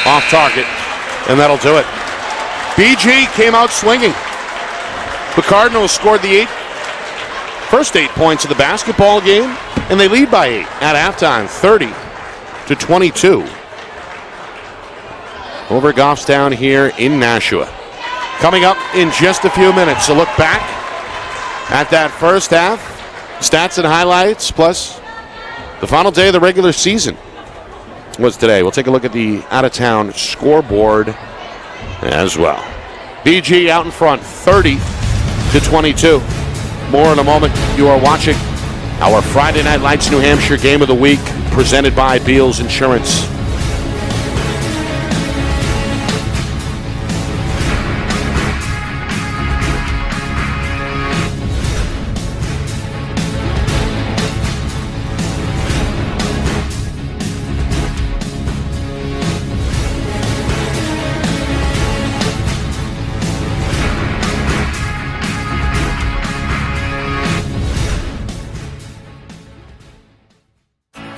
[SPEAKER 1] off target, and that'll do it. BG came out swinging. The Cardinals scored the first 8 points of the basketball game, and they lead by 8 at halftime, 30-22. Over Goffstown here in Nashua. Coming up in just a few minutes, a look back at that first half, stats and highlights, plus the final day of the regular season was today. We'll take a look at the out-of-town scoreboard as well. BG out in front, 30-22. More in a moment. You are watching Our Friday Night Lights New Hampshire Game of the Week, presented by Beals Insurance.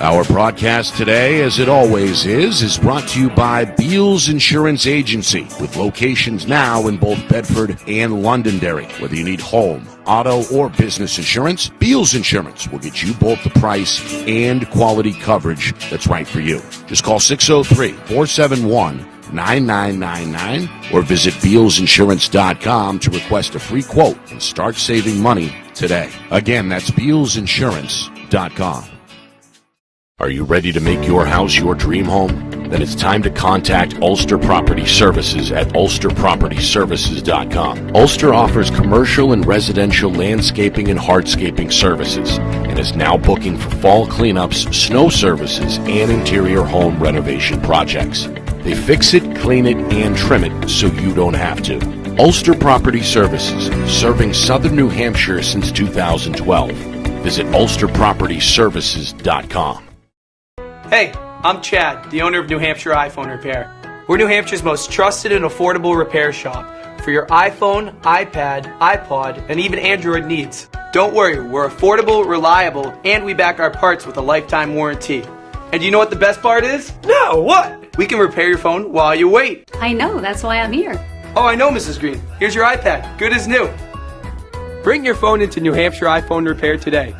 [SPEAKER 4] Our broadcast today, as it always is brought to you by Beals Insurance Agency, with locations now in both Bedford and Londonderry. Whether you need home, auto, or business insurance, Beals Insurance will get you both the price and quality coverage that's right for you. Just call 603-471-9999 or visit BealsInsurance.com to request a free quote and start saving money today. Again, that's BealsInsurance.com. Are you ready to make your house your dream home? Then it's time to contact Ulster Property Services at ulsterpropertyservices.com. Ulster offers commercial and residential landscaping and hardscaping services and is now booking for fall cleanups, snow services, and interior home renovation projects. They fix it, clean it, and trim it so you don't have to. Ulster Property Services, serving southern New Hampshire since 2012. Visit ulsterpropertyservices.com.
[SPEAKER 2] Hey, I'm Chad, the owner of New Hampshire iPhone Repair. We're New Hampshire's most trusted and affordable repair shop for your iPhone, iPad, iPod, and even Android needs. Don't worry, we're affordable, reliable, and we back our parts with a lifetime warranty. And do you know what the best part is? No, what? We can repair your phone while you wait.
[SPEAKER 5] I know, that's why I'm here.
[SPEAKER 2] Oh, I know, Mrs. Green. Here's your iPad, good as new. Bring your phone into New Hampshire iPhone Repair today.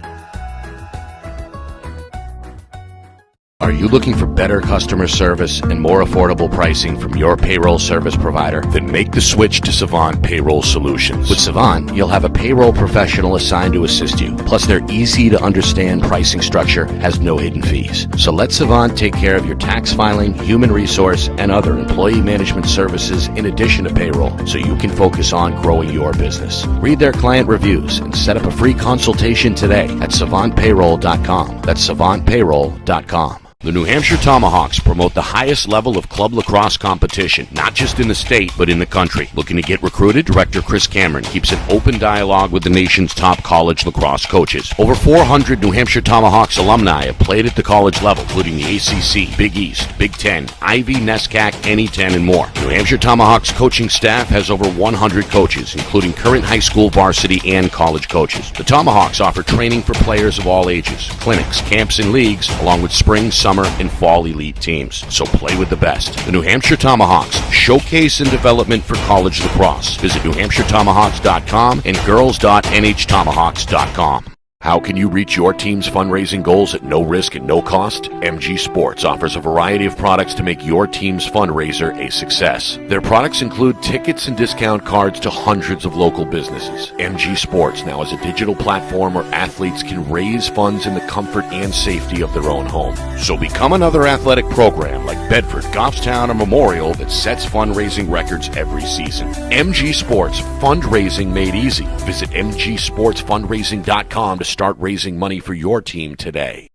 [SPEAKER 4] Are you looking for better customer service and more affordable pricing from your payroll service provider? Then make the switch to Savant Payroll Solutions. With Savant, you'll have a payroll professional assigned to assist you. Plus, their easy-to-understand pricing structure has no hidden fees. So let Savant take care of your tax filing, human resource, and other employee management services in addition to payroll, so you can focus on growing your business. Read their client reviews and set up a free consultation today at savantpayroll.com. That's savantpayroll.com. The New Hampshire Tomahawks promote the highest level of club lacrosse competition, not just in the state, but in the country. Looking to get recruited? Director Chris Cameron keeps an open dialogue with the nation's top college lacrosse coaches. Over 400 New Hampshire Tomahawks alumni have played at the college level, including the ACC, Big East, Big Ten, Ivy, NESCAC, NE10, and more. New Hampshire Tomahawks coaching staff has over 100 coaches, including current high school varsity and college coaches. The Tomahawks offer training for players of all ages, clinics, camps, and leagues, along with spring, summer, and fall elite teams. So play with the best. The New Hampshire Tomahawks, showcase and development for college lacrosse. Visit NewHampshireTomahawks.com and girls.nhtomahawks.com. How can you reach your team's fundraising goals at no risk and no cost? MG Sports offers a variety of products to make your team's fundraiser a success. Their products include tickets and discount cards to hundreds of local businesses. MG Sports now has a digital platform where athletes can raise funds in the comfort and safety of their own home. So become another athletic program like Bedford, Goffstown, or Memorial that sets fundraising records every season. MG Sports, fundraising made easy. Visit mgsportsfundraising.com to start raising money for your team today.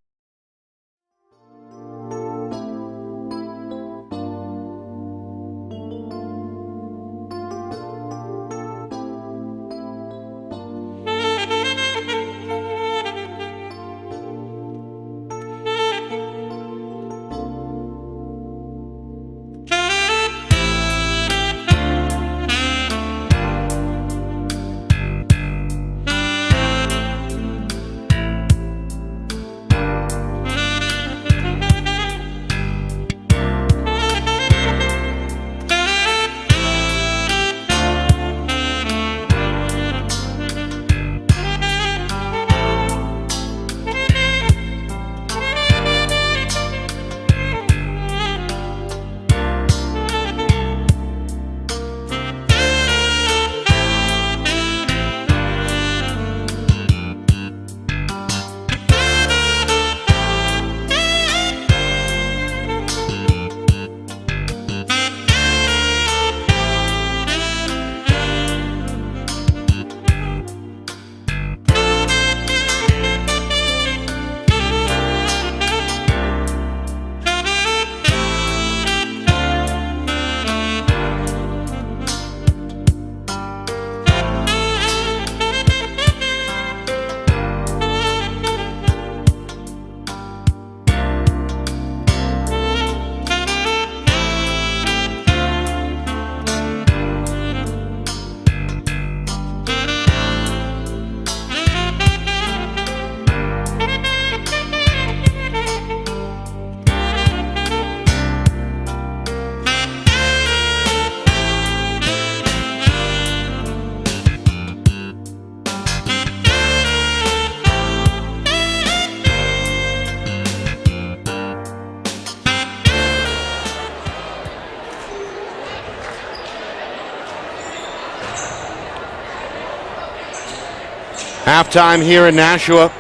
[SPEAKER 1] Halftime here in Nashua.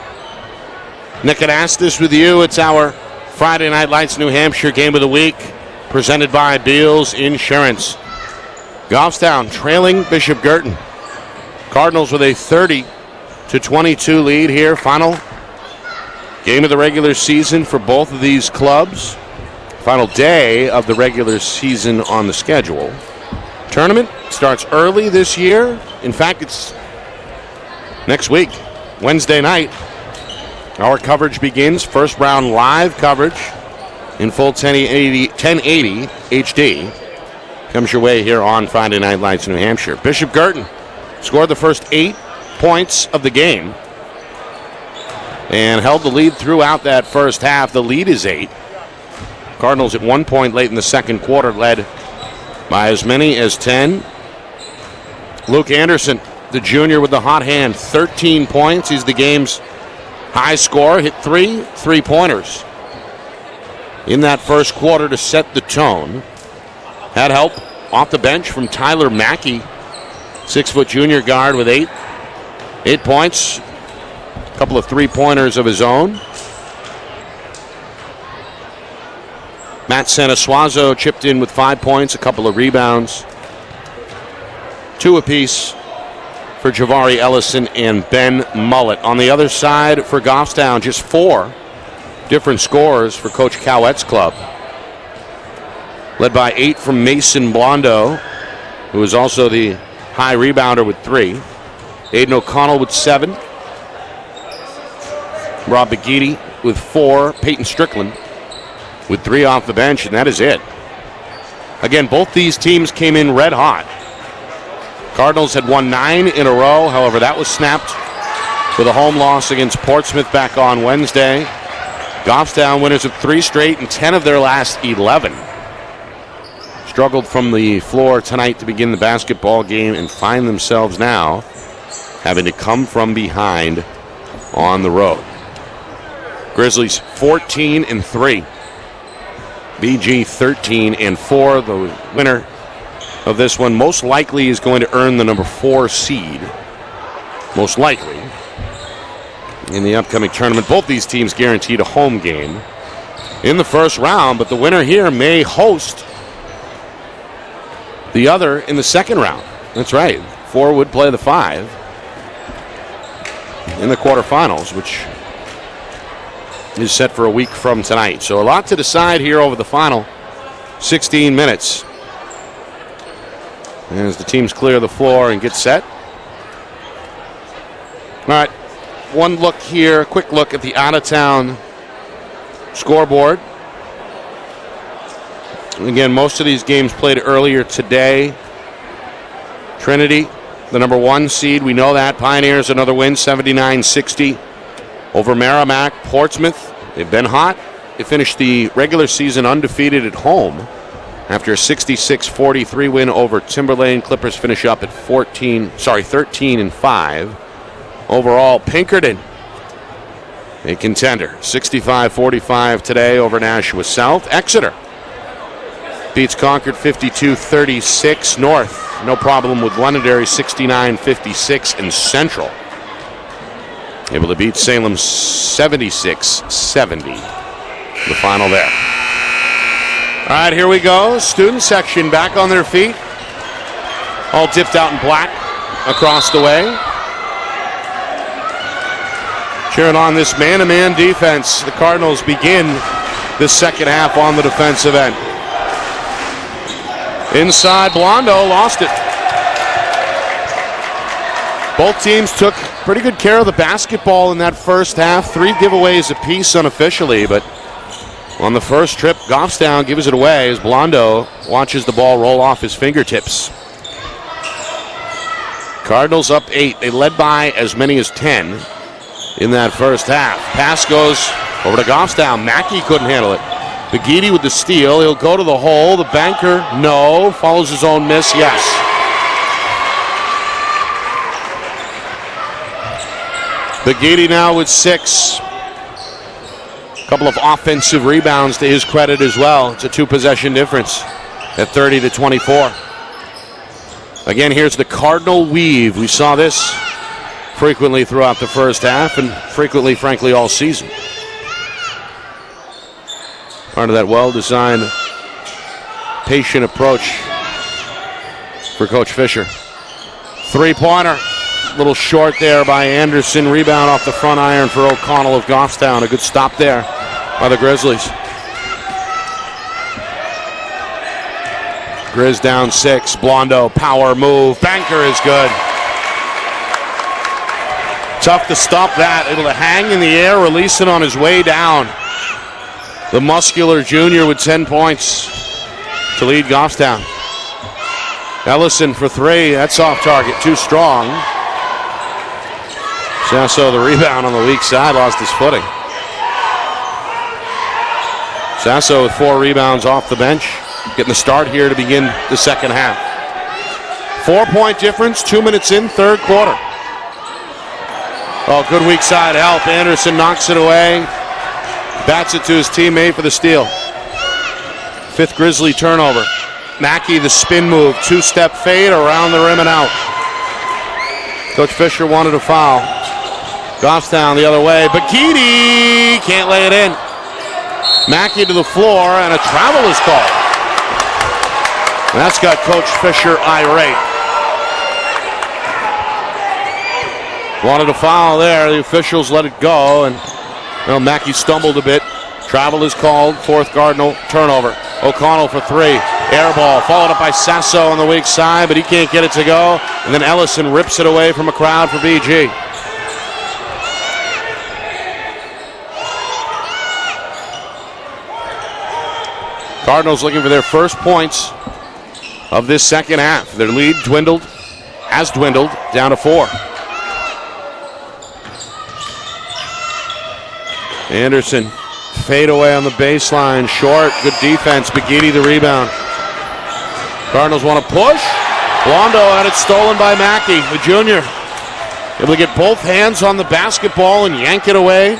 [SPEAKER 1] Nick and Astis with you. It's our Friday Night Lights New Hampshire Game of the Week, presented by Beals Insurance. Goffstown trailing Bishop Guertin. Cardinals with a 30-22 lead here. Final game of the regular season for both of these clubs. Final day of the regular season on the schedule. Tournament starts early this year. In fact, it's next week, Wednesday night. Our coverage begins. First round live coverage in full 1080 HD comes your way here on Friday Night Lights New Hampshire. Bishop Guertin scored the first 8 points of the game and held the lead throughout that first half. The lead is 8. Cardinals at 1 point late in the second quarter led by as many as 10. Luke Anderson, the junior with the hot hand, 13 points. He's the game's high scorer, hit 3 3-pointers in that first quarter to set the tone. Had help off the bench from Tyler Mackey, 6-foot junior guard with 8 points. A couple of 3-pointers of his own. Matt Sanasuazo chipped in with 5 points, a couple of rebounds. 2 apiece for Javari Ellison and Ben Mullett. On the other side for Goffstown, just 4 different scores for Coach Cowette's club. Led by 8 from Mason Blondo, who is also the high rebounder with 3. Aiden O'Connell with 7. Rob Begidi with 4. Peyton Strickland with 3 off the bench, and that is it. Again, both these teams came in red hot. Cardinals had won 9 in a row. However, that was snapped with a home loss against Portsmouth back on Wednesday. Goffstown winners of 3 straight and 10 of their last 11. Struggled from the floor tonight to begin the basketball game and find themselves now having to come from behind on the road. Grizzlies 14-3. BG 13-4. The winner of this one most likely is going to earn the number 4 seed. Most likely in the upcoming tournament. Both these teams guaranteed a home game in the first round, but the winner here may host the other in the second round. That's right. 4 would play the 5 in the quarterfinals, which is set for a week from tonight. So a lot to decide here over the final 16 minutes as the teams clear the floor and get set. All right, one look here, quick look at the out-of-town scoreboard. Again, most of these games played earlier today. Trinity, the number 1 seed, we know that. Pioneers, another win, 79-60 over Merrimack. Portsmouth, they've been hot. They finished the regular season undefeated at home after a 66-43 win over Timberlane. Clippers finish up at 13-5. Overall, Pinkerton, a contender, 65-45 today over Nashua South. Exeter beats Concord 52-36. North, no problem with Londonderry, 69-56. And Central able to beat Salem 76-70. The final there. All right, here we go. Student section back on their feet. All dipped out in black across the way. Cheering on this man-to-man defense. The Cardinals begin this second half on the defensive end. Inside, Blondo lost it. Both teams took pretty good care of the basketball in that first half. 3 giveaways apiece unofficially, but on the first trip, Goffstown gives it away as Blondo watches the ball roll off his fingertips. Cardinals up 8. They led by as many as 10 in that first half. Pass goes over to Goffstown. Mackey couldn't handle it. Begidi with the steal. He'll go to the hole. The banker, no. Follows his own miss, yes. Begidi now with 6. Couple of offensive rebounds to his credit as well. It's a 2-possession difference at 30-24. Again, here's the Cardinal weave. We saw this frequently throughout the first half and frequently, frankly, all season. Part of that well-designed, patient approach for Coach Fisher. Three-pointer. A little short there by Anderson. Rebound off the front iron for O'Connell of Goffstown. A good stop there by the Grizzlies. Grizz down 6. Blondo, power move. Banker is good. Tough to stop that. Able to hang in the air, release it on his way down. The muscular junior with 10 points to lead Goffstown. Ellison for 3. That's off target. Too strong. Sasso the rebound on the weak side. Lost his footing. Sasso with 4 rebounds off the bench. Getting the start here to begin the second half. 4-point difference. 2 minutes in, third quarter. Oh, good weak side help. Anderson knocks it away. Bats it to his teammate for the steal. 5th Grizzly turnover. Mackey the spin move. 2-step fade around the rim and out. Coach Fisher wanted a foul. Goffstown the other way. Bagiti can't lay it in. Mackey to the floor and a travel is called. And that's got Coach Fisher irate. Wanted a foul there. The officials let it go, and well, Mackey stumbled a bit. Travel is called. 4th Cardinal turnover. O'Connell for 3. Air ball followed up by Sasso on the weak side, but he can't get it to go. And then Ellison rips it away from a crowd for BG. Cardinals looking for their first points of this second half. Their lead has dwindled down to 4. Anderson, fade away on the baseline, short, good defense. Bagiti the rebound. Cardinals want to push. Blondo had it stolen by Mackey, the junior. Able to get both hands on the basketball and yank it away.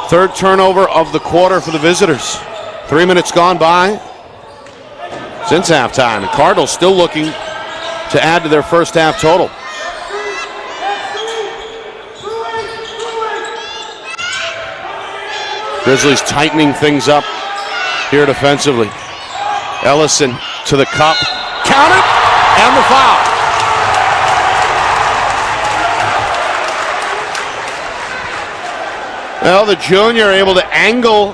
[SPEAKER 1] 3rd turnover of the quarter for the visitors. 3 minutes gone by since halftime. The Cardinals still looking to add to their first half total. Grizzlies tightening things up here defensively. Ellison to the cup. Count it! And the foul. Well, the junior able to angle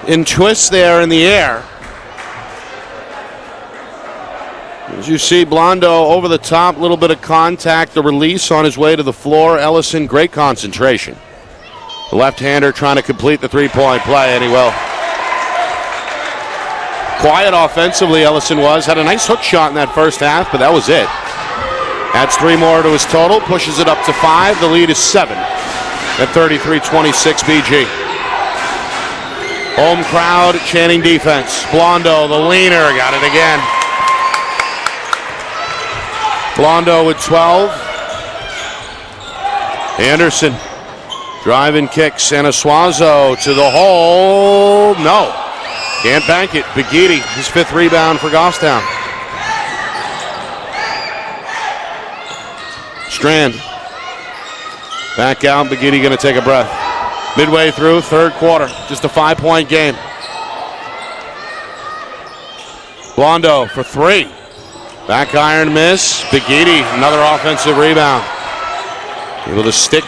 [SPEAKER 1] and twist there in the air. As you see, Blondo over the top, a little bit of contact, the release on his way to the floor. Ellison, great concentration. The left-hander trying to complete the three-point play, and he will. Quiet offensively, Ellison was. Had a nice hook shot in that first half, but that was it. Adds 3 more to his total, pushes it up to 5. The lead is 7 at 33-26 BG. Home crowd chanting defense. Blondo, the leaner, got it again. Blondo with 12. Anderson. Driving kicks, and Asuazo to the hole. No. Can't bank it. Bagiti, his 5th rebound for Goffstown. Strand. Back out. Bagiti going to take a breath. Midway through, third quarter. Just a 5-point game. Blondo for 3. Back iron miss. Bagiti, another offensive rebound. Able to stick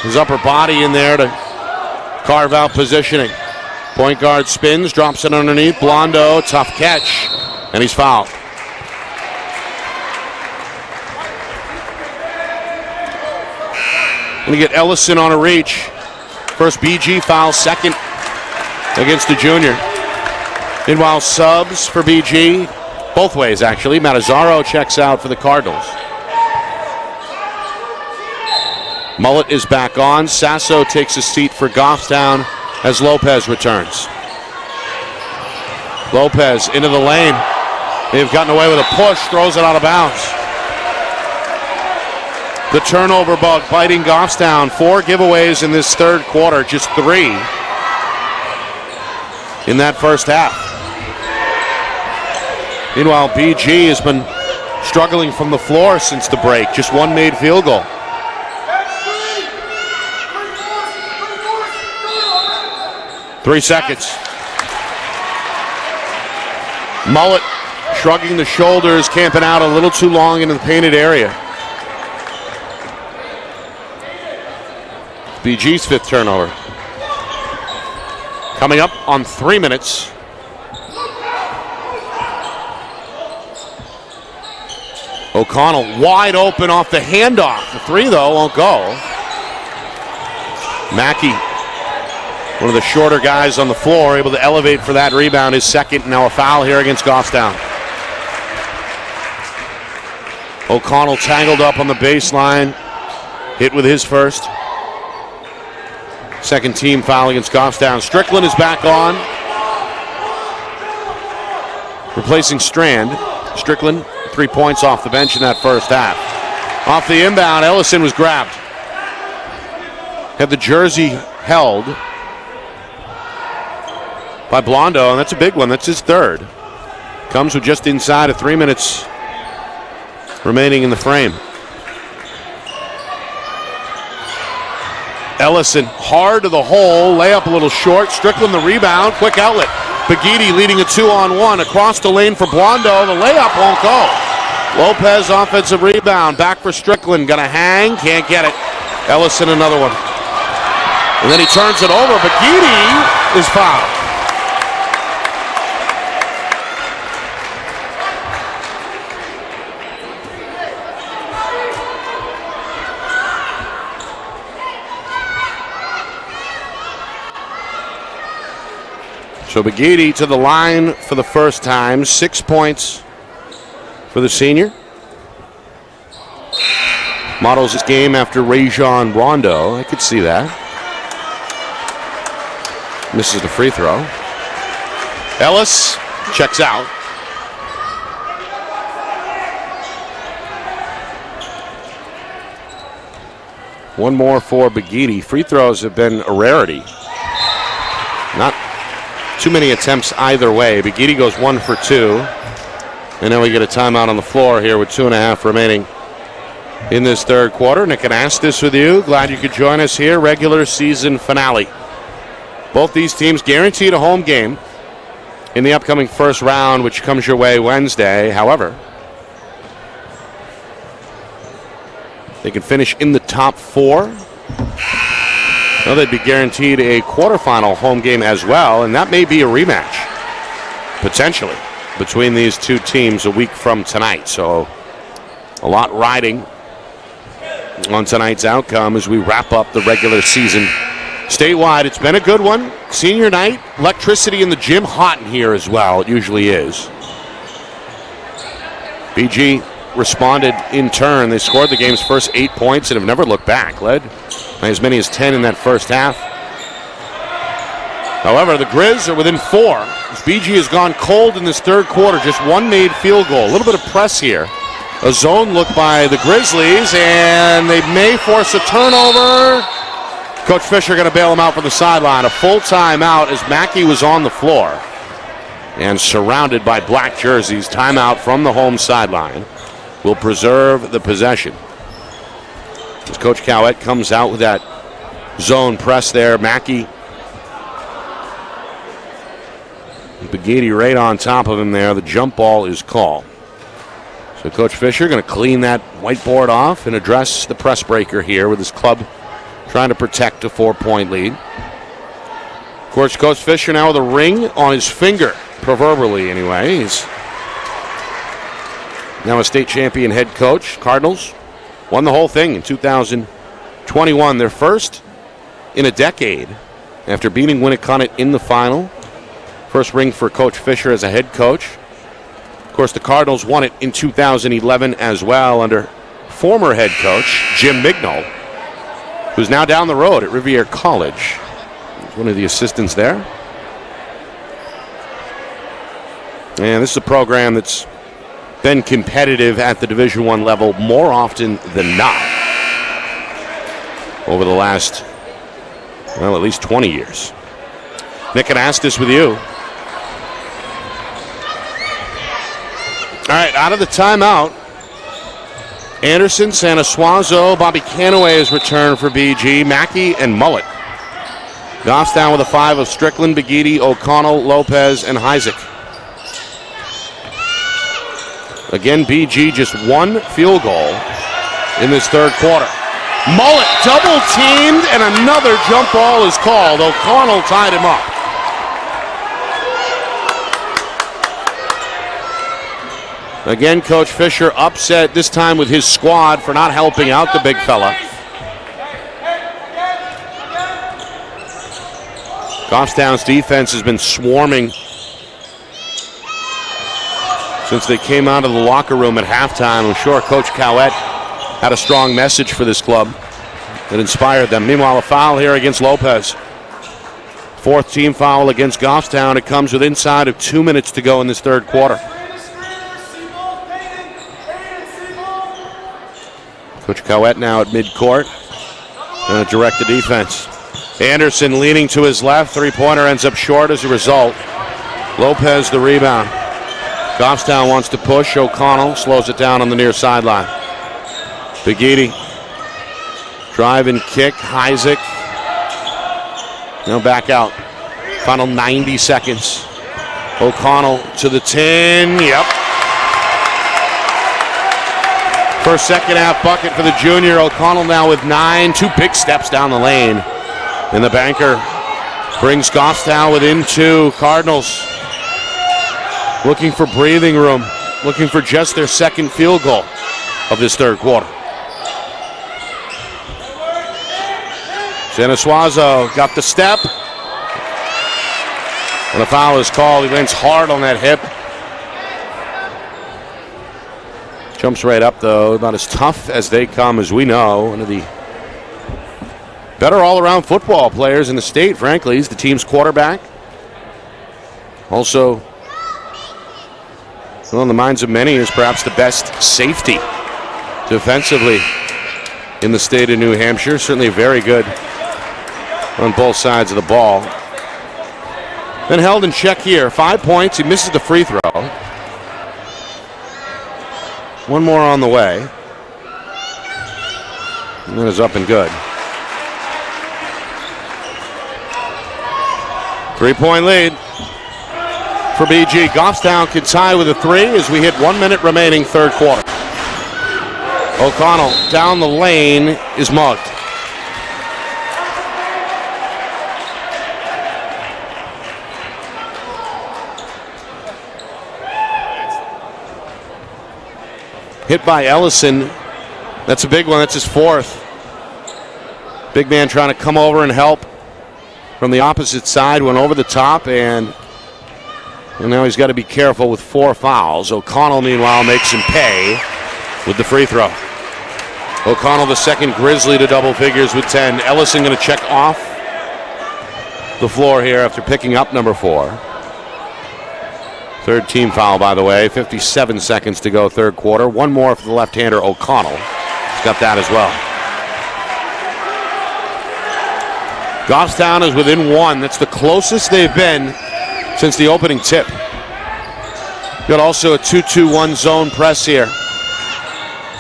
[SPEAKER 1] his upper body in there to carve out positioning. Point guard spins, drops it underneath. Blondo, tough catch, and he's fouled. Going to get Ellison on a reach. First BG foul, second against the junior. Meanwhile, subs for BG, both ways actually. Matazzaro checks out for the Cardinals. Mullet is back on. Sasso takes a seat for Goffstown as Lopez returns. Lopez into the lane. They've gotten away with a push, throws it out of bounds. The turnover bug biting Goffstown. 4 giveaways in this third quarter, just 3 in that first half. Meanwhile, BG has been struggling from the floor since the break. Just one made field goal. Three seconds. Mullet shrugging the shoulders, camping out a little too long into the painted area. BG's 5th turnover. Coming up on 3 minutes. O'Connell wide open off the handoff. The three, though, won't go. Mackey, one of the shorter guys on the floor, able to elevate for that rebound. His second, now a foul here against Goffstown. O'Connell tangled up on the baseline. Hit with his first. Second team foul against Goffstown. Strickland is back on. Replacing Strand. Strickland, 3 points off the bench in that first half. Off the inbound, Ellison was grabbed. Had the jersey held by Blondo, and that's a big one. That's his third. Comes with just inside of 3 minutes remaining in the frame. Ellison hard to the hole, layup a little short. Strickland the rebound, quick outlet. Baghetti leading a 2-on-1 across the lane for Blondo. The layup won't go. Lopez offensive rebound, back for Strickland. Gonna hang, can't get it. Ellison another one. And then he turns it over. Baghetti is fouled. So Baghetti to the line for the first time. 6 points for the senior. Models his game after Rajon Rondo. I could see that. Misses the free throw. Ellis checks out. One more for Baghetti. Free throws have been a rarity. Not too many attempts either way. Baghetti goes 1 for 2. And then we get a timeout on the floor here with 2.5 remaining in this third quarter. Nick and Astis with you. Glad you could join us here. Regular season finale. Both these teams guaranteed a home game in the upcoming first round, which comes your way Wednesday. However, they can finish in the top 4. Well, they'd be guaranteed a quarterfinal home game as well, and that may be a rematch, potentially, between these two teams a week from tonight. So a lot riding on tonight's outcome as we wrap up the regular season statewide. It's been a good one. Senior night, electricity in the gym, hot in here as well. It usually is. BG responded in turn. They scored the game's first 8 points and have never looked back. Led by as many as 10 in that first half. However, the Grizz are within 4. BG has gone cold in this third quarter. Just one made field goal. A little bit of press here. A zone look by the Grizzlies, and they may force a turnover. Coach Fisher going to bail him out from the sideline. A full timeout as Mackey was on the floor and surrounded by black jerseys. Timeout from the home sideline will preserve the possession. As Coach Cowett comes out with that zone press there, Mackey, Baghetti right on top of him there. The jump ball is called. So Coach Fisher going to clean that whiteboard off and address the press breaker here with his club trying to protect a 4-point lead. Of course, Coach Fisher now with a ring on his finger, proverbially anyway. He's now a state champion head coach. Cardinals won the whole thing in 2021. Their first in a decade after beating Winnicott in the final. First ring for Coach Fisher as a head coach. Of course, the Cardinals won it in 2011 as well under former head coach Jim Mignol, who's now down the road at Rivier College. He's one of the assistants there. And this is a program that's been competitive at the Division I level more often than not over the last, well, at least 20 years. Nick and Astis with you. All right, out of the timeout, Anderson, Sanasuazo, Bobby Canaway has returned for BG, Mackey, and Mullet. Goffstown with a 5 of Strickland, Begidi, O'Connell, Lopez, and Heisek. Again, BG just one field goal in this third quarter. Mullet double teamed, and another jump ball is called. O'Connell tied him up. Again, Coach Fisher upset this time with his squad for not helping out the big fella. Goffstown's defense has been swarming since they came out of the locker room at halftime. I'm sure Coach Cowett had a strong message for this club that inspired them. Meanwhile, a foul here against Lopez. Fourth team foul against Goffstown. It comes with inside of 2 minutes to go in this third quarter. Coach Cowett now at midcourt. Going to direct the defense. Anderson leaning to his left. Three-pointer ends up short as a result. Lopez the rebound. Goffstown wants to push. O'Connell slows it down on the near sideline. Begidi. Drive and kick. Heisek. Now back out. Final 90 seconds. O'Connell to the 10. Yep. First second half bucket for the junior. O'Connell now with 9. 2 big steps down the lane. And the banker brings Goffstown within 2. Cardinals looking for breathing room. Looking for just their second field goal of this third quarter. Sanasuazo got the step. And a foul is called. He lands hard on that hip. Jumps right up, though. About as tough as they come, as we know. One of the better all-around football players in the state, frankly. He's the team's quarterback. Also, on the minds of many, is perhaps the best safety defensively in the state of New Hampshire. Certainly very good on both sides of the ball. Then held in check here. 5 points. He misses the free throw. One more on the way. And that is up and good. 3-point lead for BG. Goffstown can tie with a 3 as we hit 1 minute remaining third quarter. O'Connell down the lane is mugged. Hit by Ellison. That's a big one. That's his 4th. Big man trying to come over and help from the opposite side. Went over the top, and now he's got to be careful with 4 fouls. O'Connell, meanwhile, makes him pay with the free throw. O'Connell, the second Grizzly to double figures with 10. Ellison going to check off the floor here after picking up number 4. Third team foul, by the way. 57 seconds to go, third quarter. One more for the left-hander, O'Connell. He's got that as well. Goffstown is within 1. That's the closest they've been since the opening tip. Got also a 2-2-1 zone press here.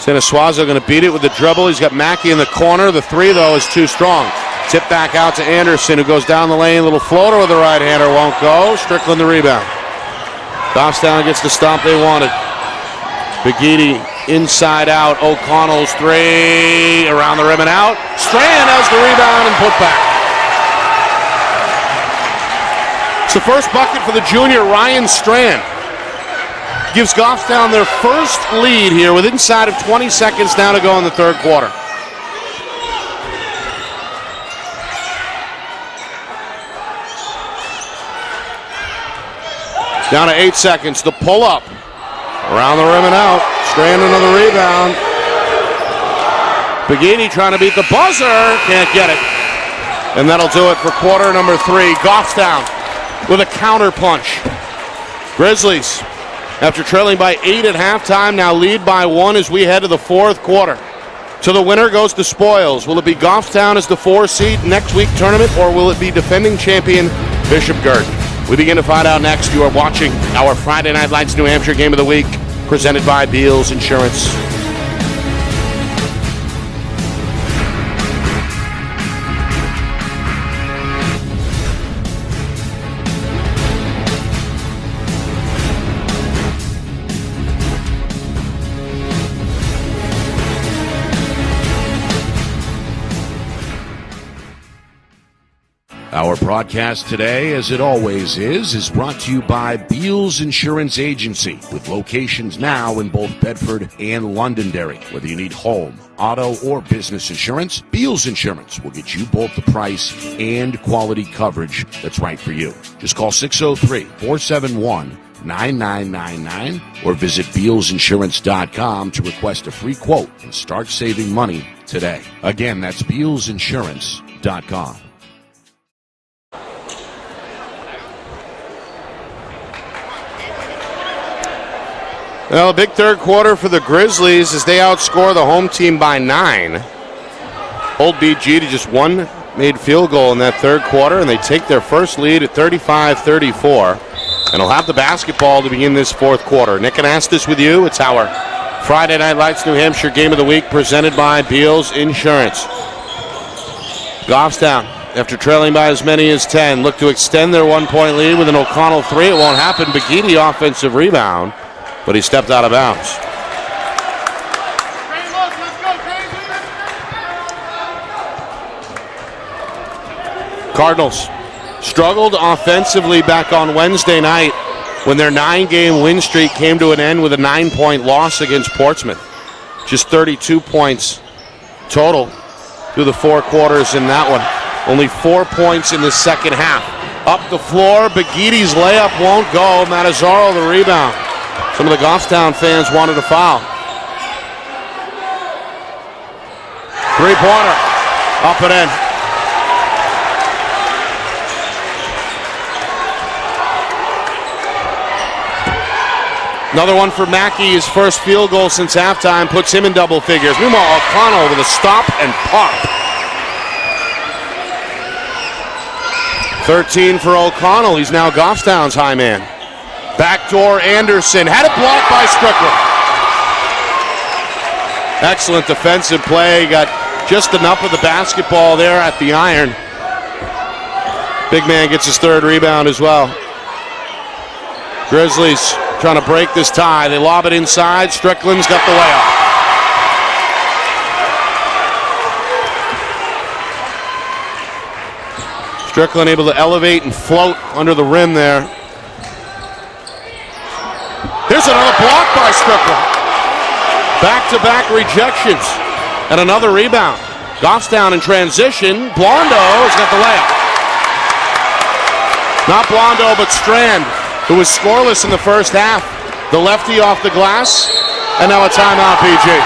[SPEAKER 1] Sanasuazo going to beat it with the dribble. He's got Mackey in the corner. The 3, though, is too strong. Tip back out to Anderson, who goes down the lane. Little floater with the right-hander won't go. Strickland the rebound. Goffstown gets the stop they wanted. Begidi inside out. O'Connell's 3 around the rim and out. Strand has the rebound and put back. It's the first bucket for the junior, Ryan Strand. Gives Goffstown their first lead here with inside of 20 seconds now to go in the third quarter. Down to 8 seconds. The pull-up. Around the rim and out. Strand another rebound. Begidi trying to beat the buzzer. Can't get it. And that'll do it for quarter number 3. Goffstown with a counter punch. Grizzlies, after trailing by 8 at halftime, now lead by 1 as we head to the fourth quarter. To the winner goes the spoils. Will it be Goffstown as the 4 seed next week tournament, or will it be defending champion Bishop Guertin? We begin to find out next. You are watching our Friday Night Lights New Hampshire Game of the Week, presented by Beals Insurance.
[SPEAKER 4] Our broadcast today, as it always is brought to you by Beals Insurance Agency, with locations now in both Bedford and Londonderry. Whether you need home, auto, or business insurance, Beals Insurance will get you both the price and quality coverage that's right for you. Just call 603-471-9999 or visit BealsInsurance.com to request a free quote and start saving money today. Again, that's BealsInsurance.com.
[SPEAKER 1] Well, a big third quarter for the Grizzlies as they outscore the home team by 9. Hold BG to just one made field goal in that third quarter, and they take their first lead at 35-34. And will have the basketball to begin this fourth quarter. Nick and Astis with you. It's our Friday Night Lights New Hampshire Game of the Week presented by Beals Insurance. Goffstown, after trailing by as many as 10, look to extend their one-point lead with an O'Connell three. It won't happen. Begidi offensive rebound, but he stepped out of bounds. Cardinals struggled offensively back on Wednesday night when their 9-game win streak came to an end with a 9-point loss against Portsmouth. Just 32 points total through the 4 quarters in that one. Only 4 points in the second half. Up the floor, Begidi's layup won't go. Matazzaro the rebound. Some of the Goffstown fans wanted a foul. Three-pointer, up and in. Another one for Mackey, his first field goal since halftime, puts him in double figures. Meanwhile, O'Connell with a stop and pop. 13 for O'Connell. He's now Goffstown's high man. Backdoor Anderson. Had it blocked by Strickland. Excellent defensive play. Got just enough of the basketball there at the iron. Big man gets his third rebound as well. Grizzlies trying to break this tie. They lob it inside. Strickland's got the layup. Strickland able to elevate and float under the rim there. Here's another block by Strickland. Back-to-back rejections. And another rebound. Goffstown in transition. Blondo has got the layup. Not Blondo, but Strand, who was scoreless in the first half. The lefty off the glass, and now a timeout, PG.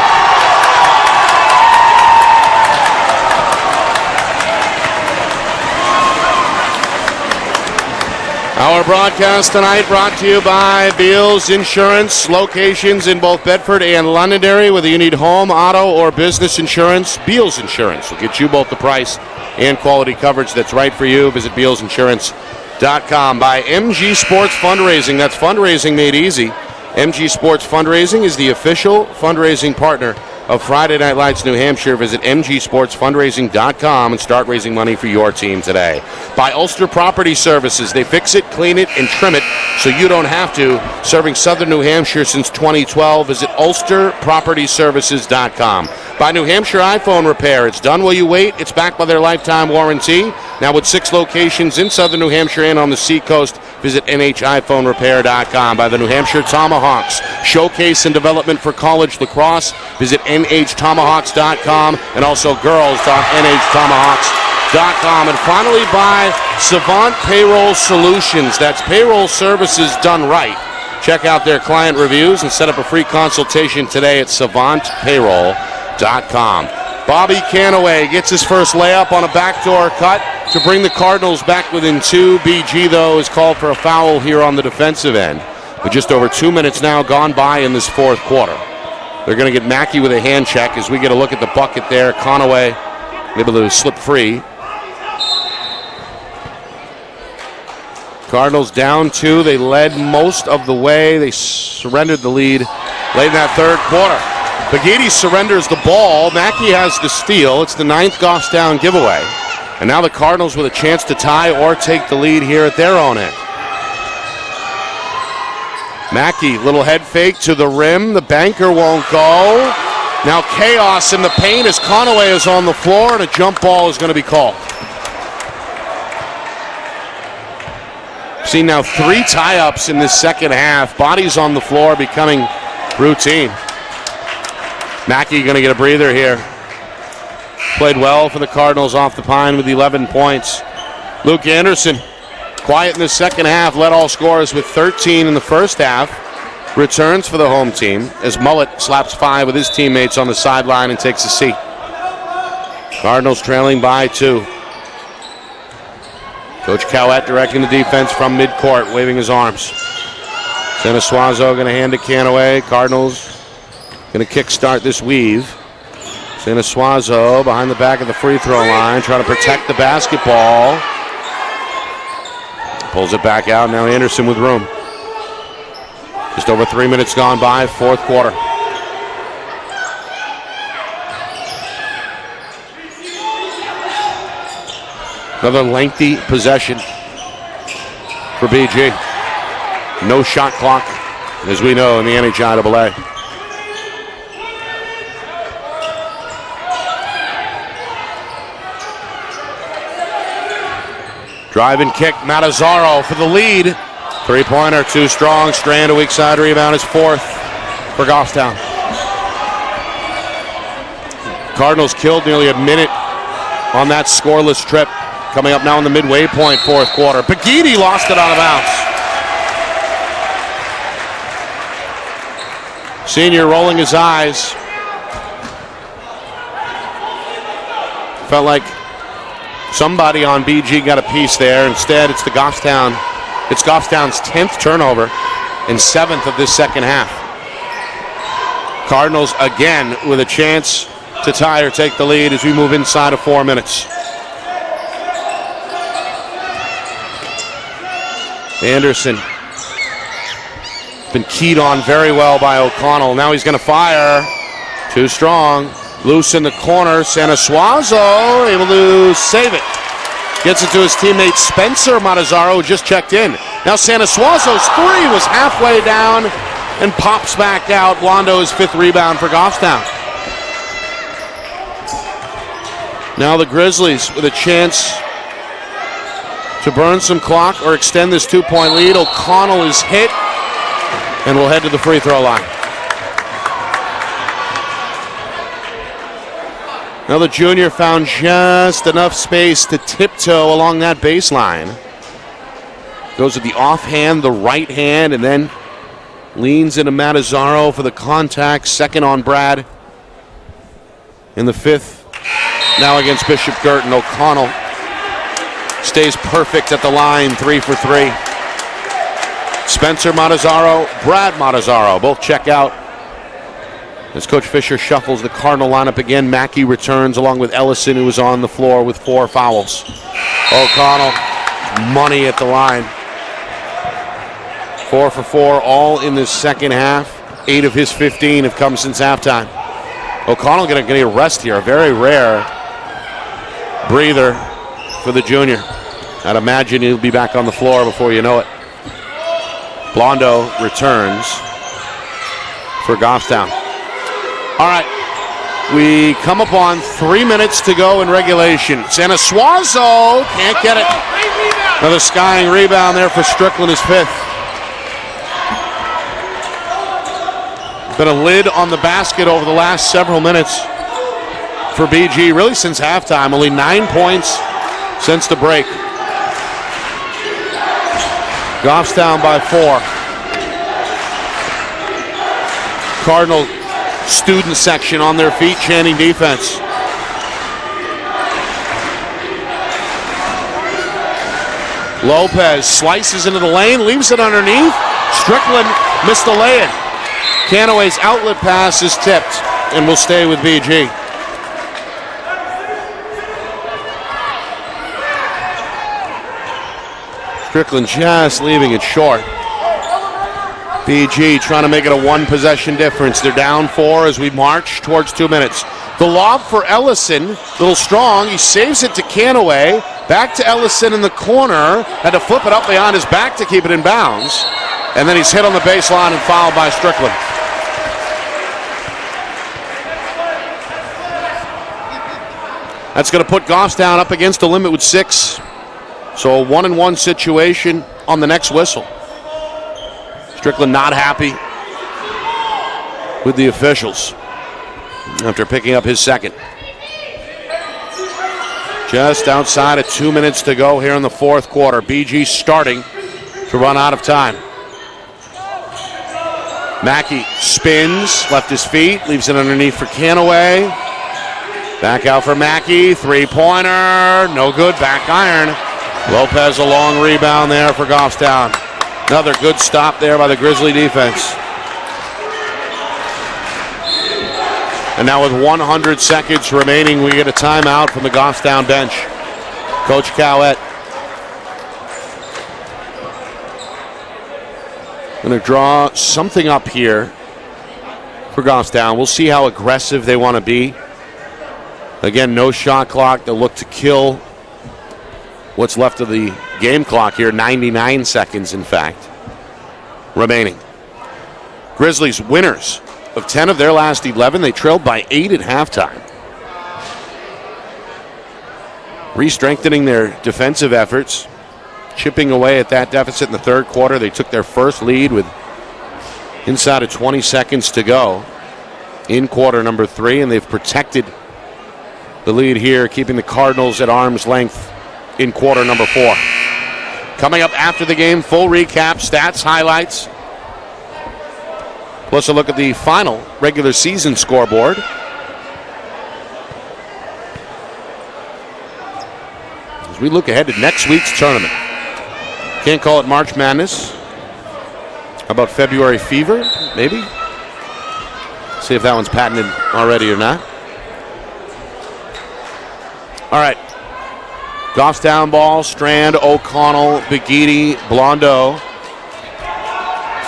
[SPEAKER 1] Our broadcast tonight brought to you by Beals Insurance, locations in both Bedford and Londonderry. Whether you need home, auto, or business insurance, Beals Insurance will get you both the price and quality coverage that's right for you. Visit BealsInsurance.com. By MG Sports Fundraising. That's fundraising made easy. MG Sports Fundraising is the official fundraising partner of Friday Night Lights New Hampshire. Visit mgsportsfundraising.com and start raising money for your team today. By Ulster Property Services. They fix it, clean it, and trim it so you don't have to. Serving Southern New Hampshire since 2012. Visit ulsterpropertyservices.com. By New Hampshire iPhone Repair. It's done while you wait. It's backed by their lifetime warranty. Now with 6 locations in Southern New Hampshire and on the Seacoast. Visit NHiPhoneRepair.com. By the New Hampshire Tomahawks. Showcase and development for college lacrosse. Visit NHTomahawks.com and also girls.NHTomahawks.com. And finally by Savant Payroll Solutions. That's payroll services done right. Check out their client reviews and set up a free consultation today at savantpayroll.com. Bobby Canaway gets his first layup on a backdoor cut to bring the Cardinals back within 2. BG, though, is called for a foul here on the defensive end. With just over 2 minutes now gone by in this fourth quarter. They're going to get Mackey with a hand check as we get a look at the bucket there. Conaway able to slip free. Cardinals down 2. They led most of the way. They surrendered the lead late in that third quarter. Begidi surrenders the ball. Mackey has the steal. It's the 9th Goffstown giveaway. And now the Cardinals with a chance to tie or take the lead here at their own end. Mackey, little head fake to the rim. The banker won't go. Now chaos in the paint as Conaway is on the floor and a jump ball is going to be called. Seen now 3 tie-ups in this second half. Bodies on the floor becoming routine. Mackey going to get a breather here. Played well for the Cardinals off the pine with 11 points. Luke Anderson, quiet in the second half, led all scorers with 13 in the first half. Returns for the home team as Mullet slaps 5 with his teammates on the sideline and takes a seat. Cardinals trailing by 2. Coach Cowett directing the defense from midcourt, waving his arms. Sanasuazo going to hand to Canaway. Cardinals going to kickstart this weave. Sanasuazo behind the back of the free throw line, trying to protect the basketball. Pulls it back out. Now Anderson with room. Just over 3 minutes gone by, fourth quarter. Another lengthy possession for BG. No shot clock, as we know, in the NHIAA. Drive and kick, Matazzaro for the lead. Three-pointer, too strong. Strand, a weak side rebound, is 4th for Goffstown. Cardinals killed nearly a minute on that scoreless trip. Coming up now in the midway point, fourth quarter. Pagidi lost it out of bounds. Senior rolling his eyes. Felt like somebody on BG got a piece there. Instead, it's Goffstown's 10th turnover and 7th of this second half. Cardinals again with a chance to tie or take the lead as we move inside of 4 minutes. Anderson been keyed on very well by O'Connell. Now he's going to fire. Too strong. Loose in the corner. Sanasuazo able to save it. Gets it to his teammate Spencer Matazzaro, who just checked in. Now Sanasuazo's 3 was halfway down and pops back out. Blondo's 5th rebound for Goffstown. Now the Grizzlies with a chance to burn some clock or extend this 2-point lead. O'Connell is hit and will head to the free throw line. Now the junior found just enough space to tiptoe along that baseline. Goes with the offhand, the right hand, and then leans into Matazzaro for the contact. Second on Brad in the 5th. Now against Bishop Guertin. O'Connell stays perfect at the line, 3 for 3. Spencer Matazzaro, Brad Matazzaro, both check out. As Coach Fisher shuffles the Cardinal lineup again, Mackey returns along with Ellison, who is on the floor with 4 fouls. O'Connell, money at the line. 4 for 4, all in this second half. 8 of his 15 have come since halftime. O'Connell going to get a rest here, a very rare breather for the junior. I'd imagine he'll be back on the floor before you know it. Blondo returns for Goffstown. All right, we come upon 3 minutes to go in regulation. Sanasuazo can't get it. Another skying rebound there for Strickland, his 5th. Been a lid on the basket over the last several minutes for BG, really since halftime. Only 9 points since the break. Goffstown by 4. Cardinal student section on their feet chanting defense. Lopez slices into the lane, leaves it underneath. Strickland missed the lay-in. Canaway's outlet pass is tipped and will stay with BG. Strickland just leaving it short. BG trying to make it a 1-possession difference. They're down 4 as we march towards 2 minutes. The lob for Ellison, a little strong. He saves it to Canaway. Back to Ellison in the corner. Had to flip it up behind his back to keep it in bounds. And then he's hit on the baseline and fouled by Strickland. That's going to put Goffstown up against the limit with 6. So a 1-1 situation on the next whistle. Strickland not happy with the officials after picking up his second. Just outside of 2 minutes to go here in the fourth quarter. BG starting to run out of time. Mackey spins, left his feet, leaves it underneath for Canaway. Back out for Mackey, three-pointer, no good, back iron. Lopez a long rebound there for Goffstown. Another good stop there by the Grizzly defense. And now with 100 seconds remaining, we get a timeout from the Goffstown bench. Coach Cowett going to draw something up here for Goffstown. We'll see how aggressive they want to be. Again, no shot clock. They'll look to kill what's left of the game clock here. 99 seconds, in fact, remaining. Grizzlies winners of 10 of their last 11. They trailed by 8 at halftime. Re-strengthening their defensive efforts, chipping away at that deficit in the third quarter. They took their first lead with inside of 20 seconds to go in quarter number 3, and they've protected the lead here, keeping the Cardinals at arm's length in quarter number 4. Coming up after the game, full recap, stats, highlights, plus a look at the final regular season scoreboard. As we look ahead to next week's tournament. Can't call it March Madness. How about February Fever, maybe? See if that one's patented already or not. All right. Goffstown ball, Strand, O'Connell, Begidi, Blondeau.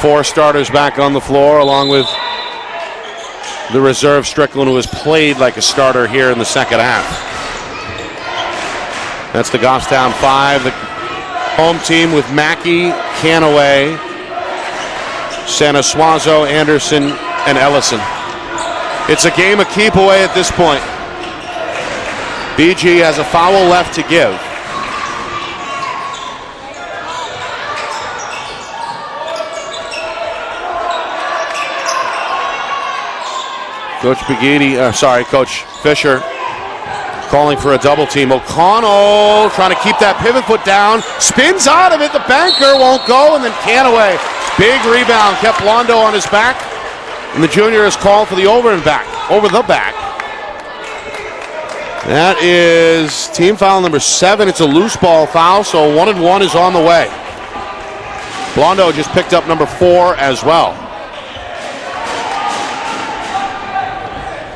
[SPEAKER 1] 4 starters back on the floor, along with the reserve Strickland, who has played like a starter here in the second half. That's the Goffstown 5. The home team with Mackey, Canaway, Sanasuazo, Anderson, and Ellison. It's a game of keep away at this point. BG has a foul left to give. Coach Fisher calling for a double team. O'Connell trying to keep that pivot foot down. Spins out of it. The banker won't go. And then Canaway. Big rebound. Kept Blondo on his back. And the junior is called for the over the back. That is team foul number 7. It's a loose ball foul, so 1-1 is on the way. Blondo just picked up number 4 as well.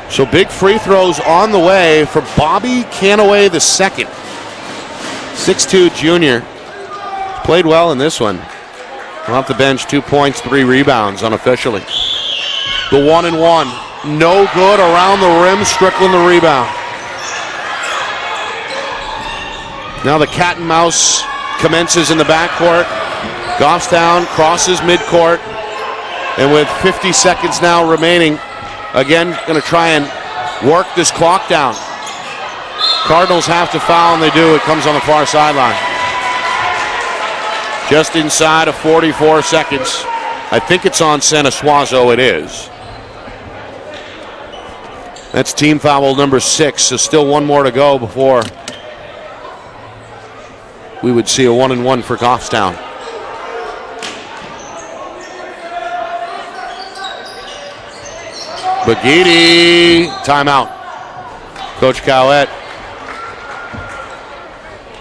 [SPEAKER 1] So big free throws on the way for Bobby Canaway II. 6'2" junior. Played well in this one. Off the bench, 2 points, 3 rebounds unofficially. The 1-1. No good around the rim. Strickland the rebound. Now the cat and mouse commences in the backcourt. Goffstown crosses midcourt. And with 50 seconds now remaining, again, going to try and work this clock down. Cardinals have to foul, and they do. It comes on the far sideline. Just inside of 44 seconds. I think it's on Sanasuazo. It is. That's team foul number 6. So still one more to go before we would see a 1-1 for Goffstown. Begidi, timeout. Coach Cowett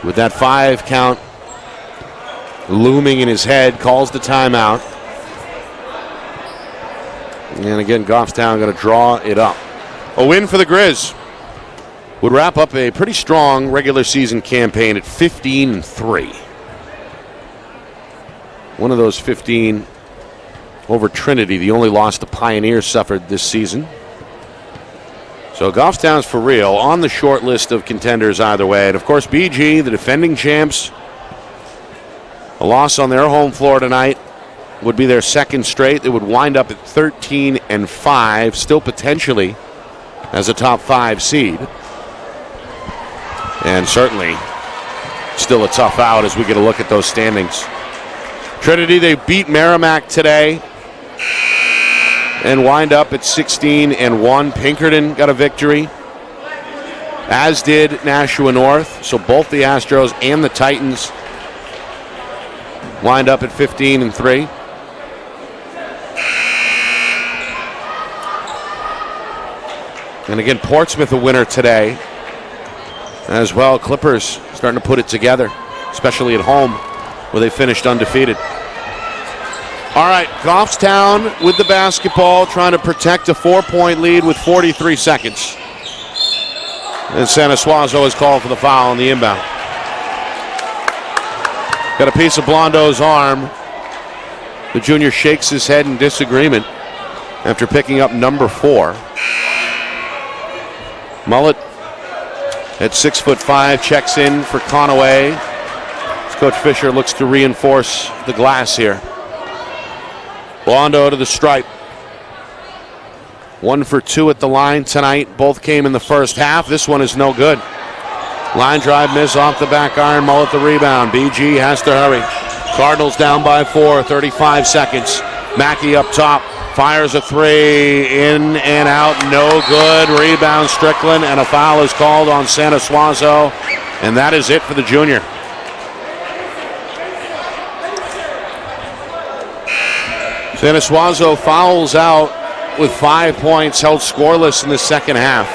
[SPEAKER 1] with that 5 count looming in his head, calls the timeout. And again, Goffstown going to draw it up. A win for the Grizz would wrap up a pretty strong regular season campaign at 15-3. One of those 15 over Trinity. The only loss the Pioneers suffered this season. So Goffstown's for real, on the short list of contenders either way. And of course, BG, the defending champs, a loss on their home floor tonight would be their second straight. They would wind up at 13-5, still potentially as a top 5 seed. And certainly still a tough out as we get a look at those standings. Trinity, they beat Merrimack today and wind up at 16-1. Pinkerton got a victory, as did Nashua North. So both the Astros and the Titans wind up at 15-3. And again, Portsmouth a winner today as well. Clippers starting to put it together, especially at home where they finished undefeated. All right, Goffstown with the basketball, trying to protect a 4-point lead with 43 seconds. And Santa Suazo is called for the foul on the inbound. Got a piece of Blondo's arm. The junior shakes his head in disagreement after picking up number 4. Mullet at 6'5" checks in for Conaway. As Coach Fisher looks to reinforce the glass here. Blondo to the stripe. 1 for 2 at the line tonight. Both came in the first half. This one is no good. Line drive miss off the back iron. Mullet the rebound. BG has to hurry. Cardinals down by 4, 35 seconds. Mackey up top. Fires a 3. In and out. No good. Rebound Strickland. And a foul is called on Santa Suazo. And that is it for the junior. Santa Suazo fouls out with 5 points, held scoreless in the second half.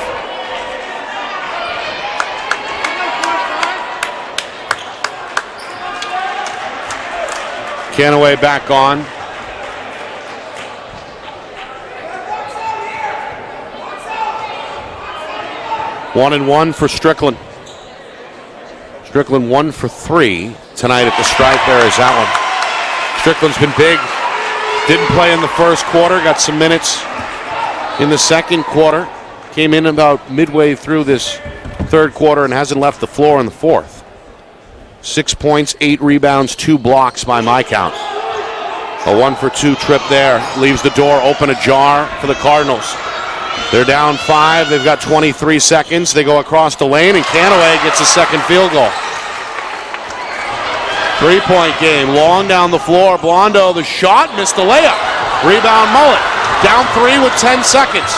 [SPEAKER 1] Canaway back on. One and one for Strickland. Strickland 1 for 3 tonight at the stripe. There is that one. Strickland's been big. Didn't play in the first quarter, got some minutes in the second quarter. Came in about midway through this third quarter and hasn't left the floor in the fourth. 6 points, 8 rebounds, 2 blocks by my count. A 1 for 2 trip there. Leaves the door open ajar for the Cardinals. They're down 5. They've got 23 seconds. They go across the lane and Canaway gets a second field goal. 3-point game, long down the floor. Blondo, the shot, missed the layup. Rebound Mullet, down 3 with 10 seconds.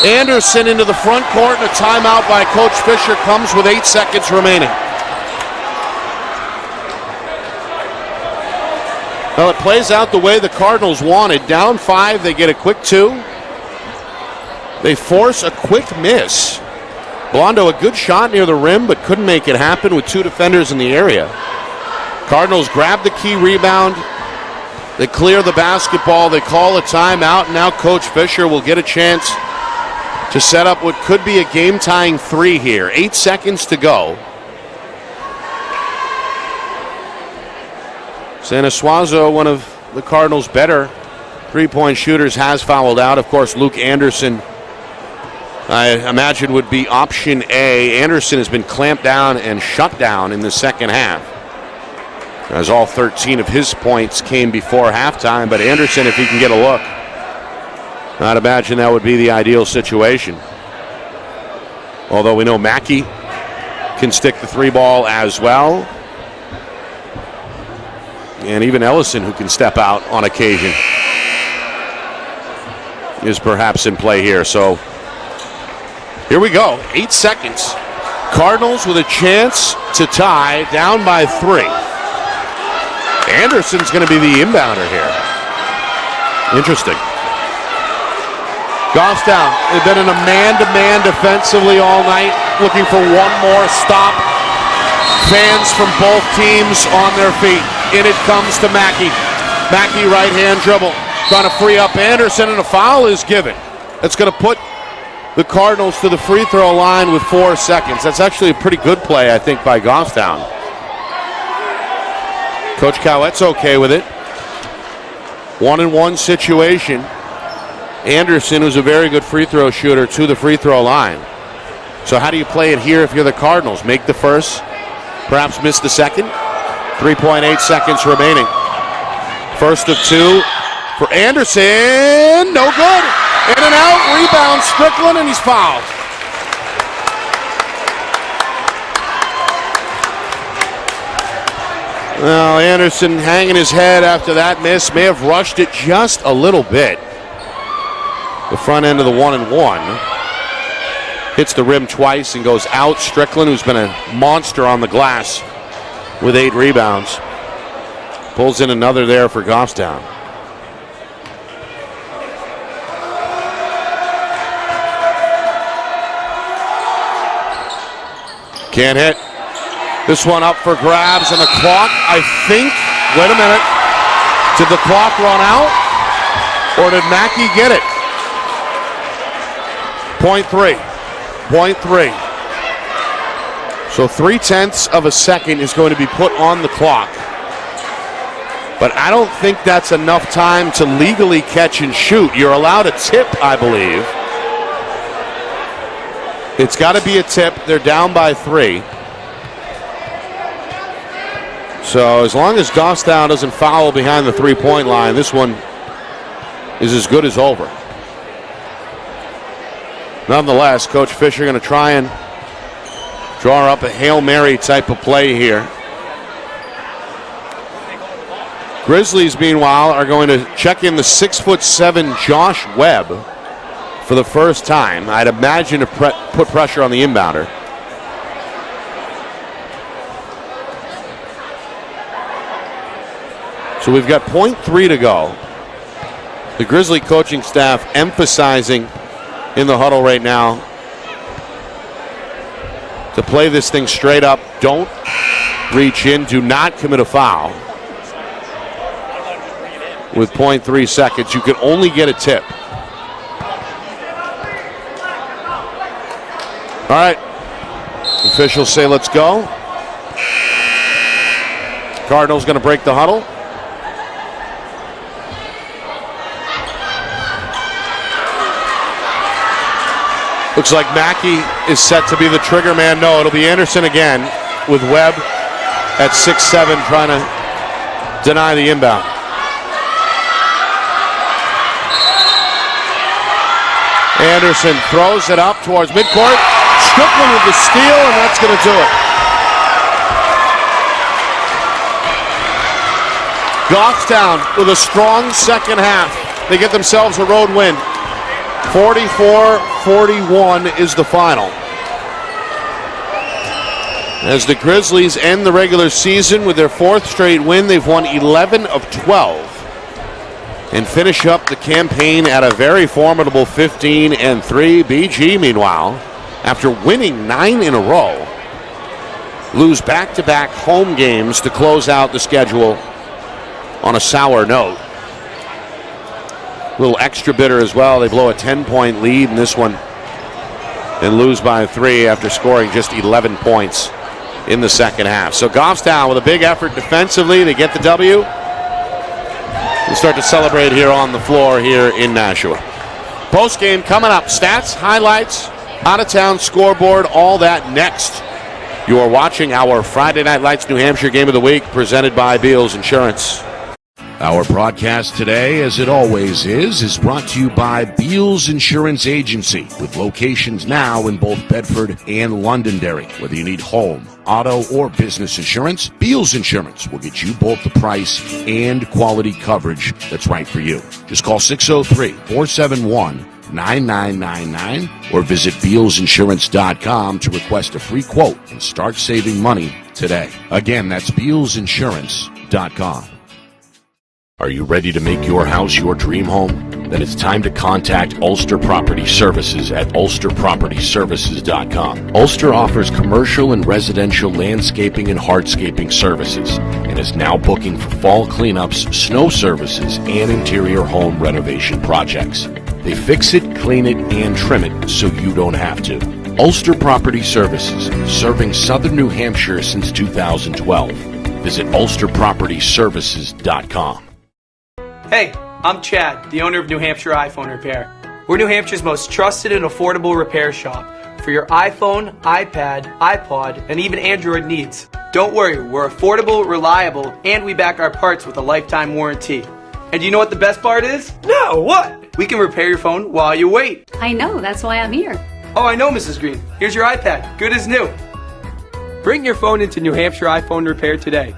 [SPEAKER 1] Anderson into the front court, and a timeout by Coach Fisher comes with 8 seconds remaining. Well, it plays out the way the Cardinals wanted. Down 5, they get a quick 2. They force a quick miss. Blondo, a good shot near the rim, but couldn't make it happen with 2 defenders in the area. Cardinals grab the key rebound. They clear the basketball. They call a timeout. And now Coach Fisher will get a chance to set up what could be a game-tying 3 here. 8 seconds to go. Santa Suazo, one of the Cardinals' better 3-point shooters, has fouled out. Of course, Luke Anderson, I imagine, would be option A. Anderson has been clamped down and shut down in the second half, as all 13 of his points came before halftime. But Anderson, if he can get a look, I'd imagine that would be the ideal situation. Although we know Mackey can stick the 3 ball as well. And even Ellison, who can step out on occasion, is perhaps in play here. So here we go, 8 seconds. Cardinals with a chance to tie, down by 3. Anderson's going to be the inbounder here. Interesting. Goffstown, they've been in a man-to-man defensively all night, looking for one more stop. Fans from both teams on their feet. In it comes to Mackey. Mackey right-hand dribble, trying to free up Anderson, and a foul is given. That's going to put the Cardinals to the free throw line with 4 seconds. That's actually a pretty good play, I think, by Goffstown. Coach Cowett's okay with it. 1-and-1 situation. Anderson, who's a very good free throw shooter, to the free throw line. So how do you play it here if you're the Cardinals? Make the first, perhaps miss the second? 3.8 seconds remaining. First of 2 for Anderson. No good. In and out. Rebound Strickland, and he's fouled. Well, Anderson hanging his head after that miss. May have rushed it just a little bit. The front end of the 1-and-1. Hits the rim twice and goes out. Strickland, who's been a monster on the glass with 8 rebounds. Pulls in another there for Goffstown. Can't hit. This one up for grabs, and the clock, I think, wait a minute. Did the clock run out, or did Mackey get it? Point three. So 0.3 of a second is going to be put on the clock. But I don't think that's enough time to legally catch and shoot. You're allowed a tip, I believe. It's got to be a tip. They're down by 3. So as long as Goffstown doesn't foul behind the 3-point line, this one is as good as over. Nonetheless, Coach Fisher going to try and draw up a Hail Mary type of play here. Grizzlies, meanwhile, are going to check in the 6'7" Josh Webb for the first time. I'd imagine to put pressure on the inbounder. So we've got 0.3 to go. The Grizzly coaching staff emphasizing in the huddle right now to play this thing straight up. Don't reach in. Do not commit a foul. With 0.3 seconds, you can only get a tip. All right. Officials say let's go. Cardinals going to break the huddle. Looks like Mackey is set to be the trigger man. No, it'll be Anderson again with Webb at 6'7", trying to deny the inbound. Anderson throws it up towards midcourt. Strickland with the steal, and that's going to do it. Goffstown with a strong second half. They get themselves a road win. 44-41 is the final. As the Grizzlies end the regular season with their 4th straight win, they've won 11 of 12 and finish up the campaign at a very formidable 15-3. BG, meanwhile, after winning 9 in a row, lose back-to-back home games to close out the schedule on a sour note. A little extra bitter as well. They blow a 10-point lead in this one and lose by 3 after scoring just 11 points in the second half. So Goffstown with a big effort defensively. They get the W. We'll start to celebrate here on the floor here in Nashua. Post game coming up. Stats, highlights, out-of-town scoreboard, all that next. You are watching our Friday Night Lights New Hampshire Game of the Week presented by Beals Insurance.
[SPEAKER 4] Our broadcast today, as it always is brought to you by Beals Insurance Agency, with locations now in both Bedford and Londonderry. Whether you need home, auto, or business insurance, Beals Insurance will get you both the price and quality coverage that's right for you. Just call 603-471-9999 or visit BealsInsurance.com to request a free quote and start saving money today. Again, that's BealsInsurance.com. Are you ready to make your house your dream home? Then it's time to contact Ulster Property Services at ulsterpropertyservices.com. Ulster offers commercial and residential landscaping and hardscaping services and is now booking for fall cleanups, snow services, and interior home renovation projects. They fix it, clean it, and trim it so you don't have to. Ulster Property Services, serving southern New Hampshire since 2012. Visit ulsterpropertyservices.com.
[SPEAKER 2] Hey, I'm Chad, the owner of New Hampshire iPhone Repair. We're New Hampshire's most trusted and affordable repair shop for your iPhone, iPad, iPod, and even Android needs. Don't worry, we're affordable, reliable, and we back our parts with a lifetime warranty. And do you know what the best part is? No, what? We can repair your phone while you wait.
[SPEAKER 5] I know, that's why I'm here.
[SPEAKER 2] Oh, I know, Mrs. Green. Here's your iPad, good as new. Bring your phone into New Hampshire iPhone Repair today.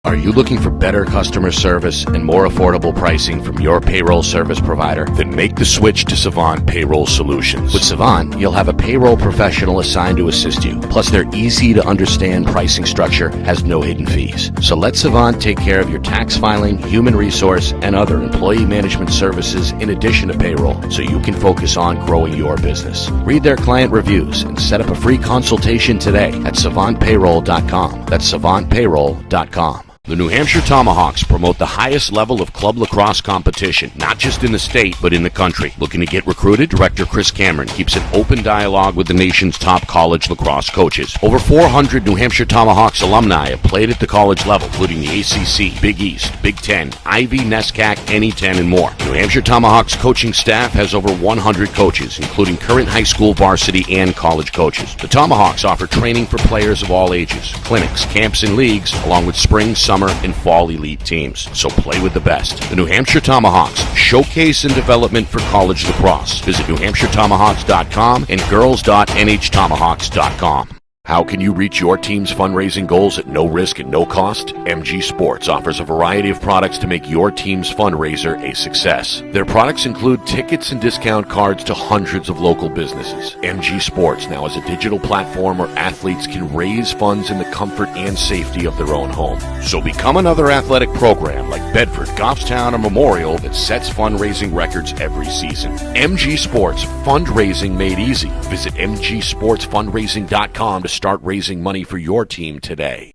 [SPEAKER 4] Are you looking for better customer service and more affordable pricing from your payroll service provider? Then make the switch to Savant Payroll Solutions. With Savant, you'll have a payroll professional assigned to assist you. Plus, their easy-to-understand pricing structure has no hidden fees. So let Savant take care of your tax filing, human resource, and other employee management services in addition to payroll, so you can focus on growing your business. Read their client reviews and set up a free consultation today at savantpayroll.com. That's savantpayroll.com. The New Hampshire Tomahawks promote the highest level of club lacrosse competition, not just in the state, but in the country. Looking to get recruited? Director Chris Cameron keeps an open dialogue with the nation's top college lacrosse coaches. Over 400 New Hampshire Tomahawks alumni have played at the college level, including the ACC, Big East, Big Ten, Ivy, NESCAC, NE10, and more. New Hampshire Tomahawks coaching staff has over 100 coaches, including current high school varsity and college coaches. The Tomahawks offer training for players of all ages, clinics, camps, and leagues, along with spring, summer, and fall elite teams. So play with the best. The New Hampshire Tomahawks, showcase and development for college lacrosse. Visit NewHampshireTomahawks.com and girls.nhtomahawks.com. How can you reach your team's fundraising goals at no risk and no cost? MG Sports offers a variety of products to make your team's fundraiser a success. Their products include tickets and discount cards to hundreds of local businesses. MG Sports now has a digital platform where athletes can raise funds in the comfort and safety of their own home. So become another athletic program like Bedford, Goffstown, or Memorial that sets fundraising records every season. MG Sports, fundraising made easy. Visit mgsportsfundraising.com to start raising money for your team today.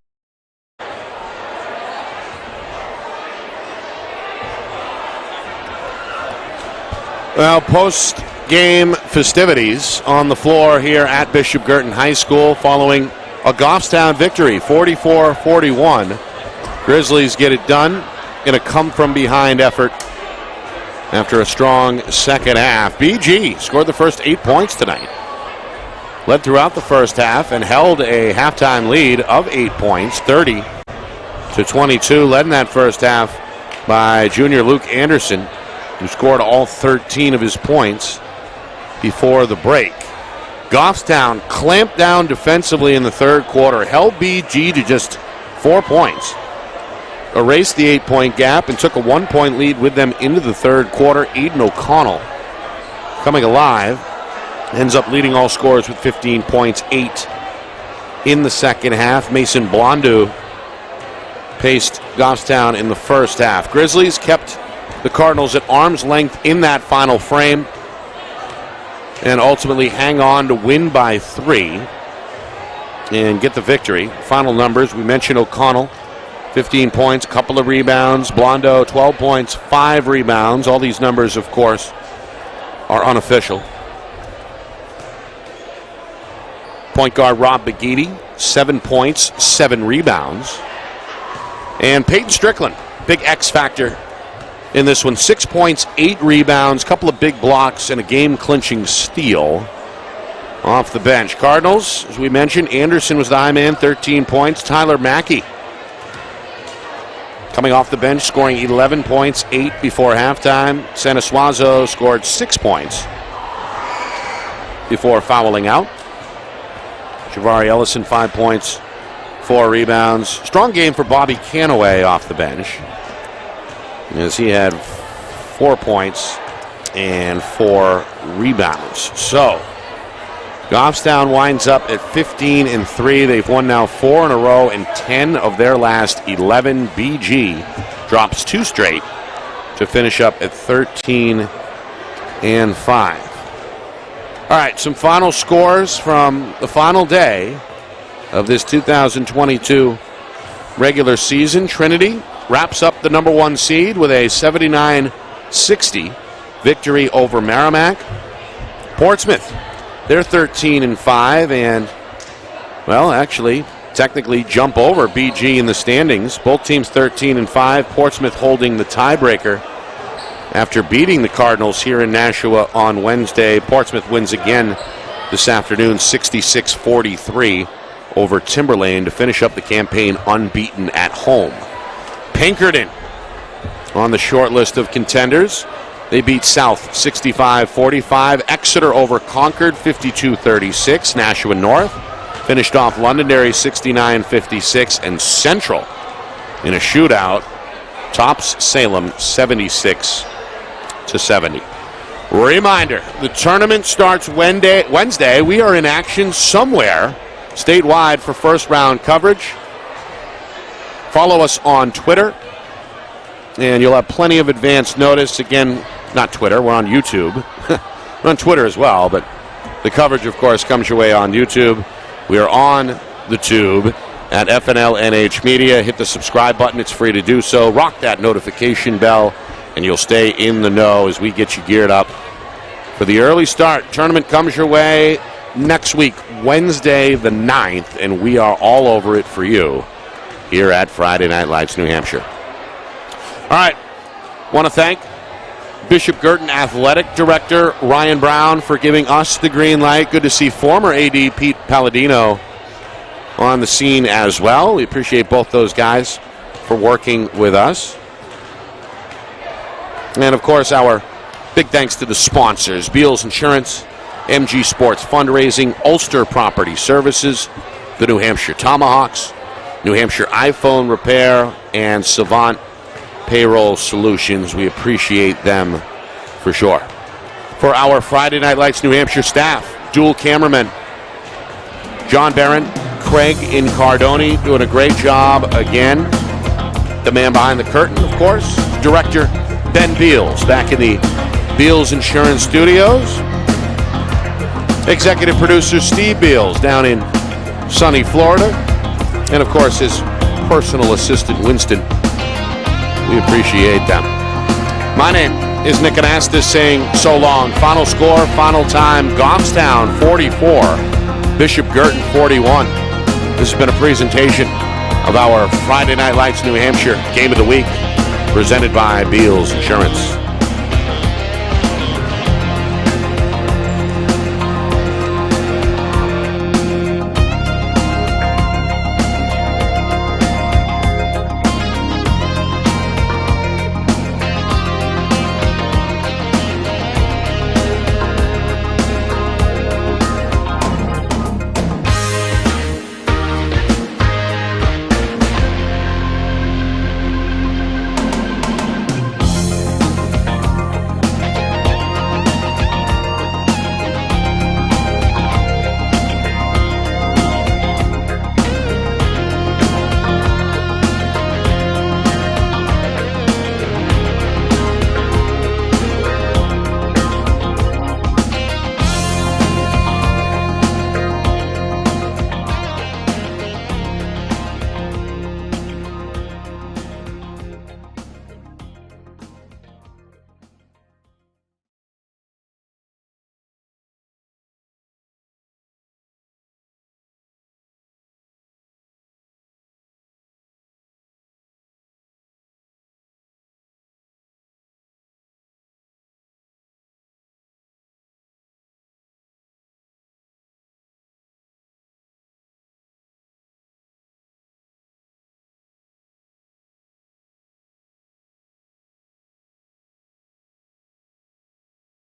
[SPEAKER 1] Well, post-game festivities on the floor here at Bishop Guertin High School following a Goffstown victory, 44-41. Grizzlies get it done in a come-from-behind effort after a strong second half. BG scored the first 8 points tonight. Led throughout the first half and held a halftime lead of 8 points, 30-22. Led in that first half by junior Luke Anderson, who scored all 13 of his points before the break. Goffstown clamped down defensively in the third quarter, held BG to just 4 points, erased the 8-point gap, and took a 1-point lead with them into the third quarter. Eden O'Connell coming alive. Ends up leading all scorers with 15 points, 8 in the second half. Mason Blondeau paced Goffstown in the first half. Grizzlies kept the Cardinals at arm's length in that final frame and ultimately hang on to win by 3 and get the victory. Final numbers, we mentioned O'Connell, 15 points, couple of rebounds. Blondeau, 12 points, 5 rebounds. All these numbers, of course, are unofficial. Point guard Rob Begidi, 7 points, 7 rebounds. And Peyton Strickland, big X factor in this one. 6 points, 8 rebounds, couple of big blocks, and a game-clinching steal off the bench. Cardinals, as we mentioned, Anderson was the high man, 13 points. Tyler Mackey coming off the bench, scoring 11 points, 8 before halftime. Sanasuazo scored 6 points before fouling out. Javari Ellison, 5 points, 4 rebounds. Strong game for Bobby Canaway off the bench, as he had 4 points and 4 rebounds. So Goffstown winds up at 15-3. They've won now 4 in a row and 10 of their last 11. BG drops 2 straight to finish up at 13-5. All right, some final scores from the final day of this 2022 regular season. Trinity wraps up the number 1 seed with a 79-60 victory over Merrimack. Portsmouth, they're 13-5 and, well, actually, technically jump over BG in the standings. Both teams 13-5. Portsmouth holding the tiebreaker after beating the Cardinals here in Nashua on Wednesday. Portsmouth wins again this afternoon, 66-43 over Timberlane to finish up the campaign unbeaten at home. Pinkerton on the short list of contenders. They beat South 65-45. Exeter over Concord 52-36. Nashua North finished off Londonderry 69-56. And Central in a shootout, tops Salem 76-70. Reminder, the tournament starts Wednesday. We are in action somewhere statewide for first round coverage. Follow us on Twitter, and you'll have plenty of advance notice. Again, not Twitter, we're on YouTube. We're on Twitter as well, but the coverage, of course, comes your way on YouTube. We are on the tube at FNLNH Media. Hit the subscribe button. It's free to do so. Rock that notification bell, and you'll stay in the know as we get you geared up for the early start. Tournament comes your way next week, Wednesday the 9th, and we are all over it for you here at Friday Night Lights, New Hampshire. All right. Want to thank Bishop Guertin Athletic Director Ryan Brown for giving us the green light. Good to see former AD Pete Palladino on the scene as well. We appreciate both those guys for working with us. And, of course, our big thanks to the sponsors, Beals Insurance, MG Sports Fundraising, Ulster Property Services, the New Hampshire Tomahawks, New Hampshire iPhone Repair, and Savant Payroll Solutions. We appreciate them for sure. For our Friday Night Lights New Hampshire staff, dual cameramen, John Barron, Craig Incardoni, doing a great job again. The man behind the curtain, of course, Director Ben Beals, back in the Beals Insurance Studios. Executive producer Steve Beals down in sunny Florida. And, of course, his personal assistant, Winston. We appreciate them. My name is Nick Anastas saying so long. Final score, final time, Goffstown 44, Bishop Guertin 41. This has been a presentation of our Friday Night Lights New Hampshire Game of the Week, presented by Beals Insurance.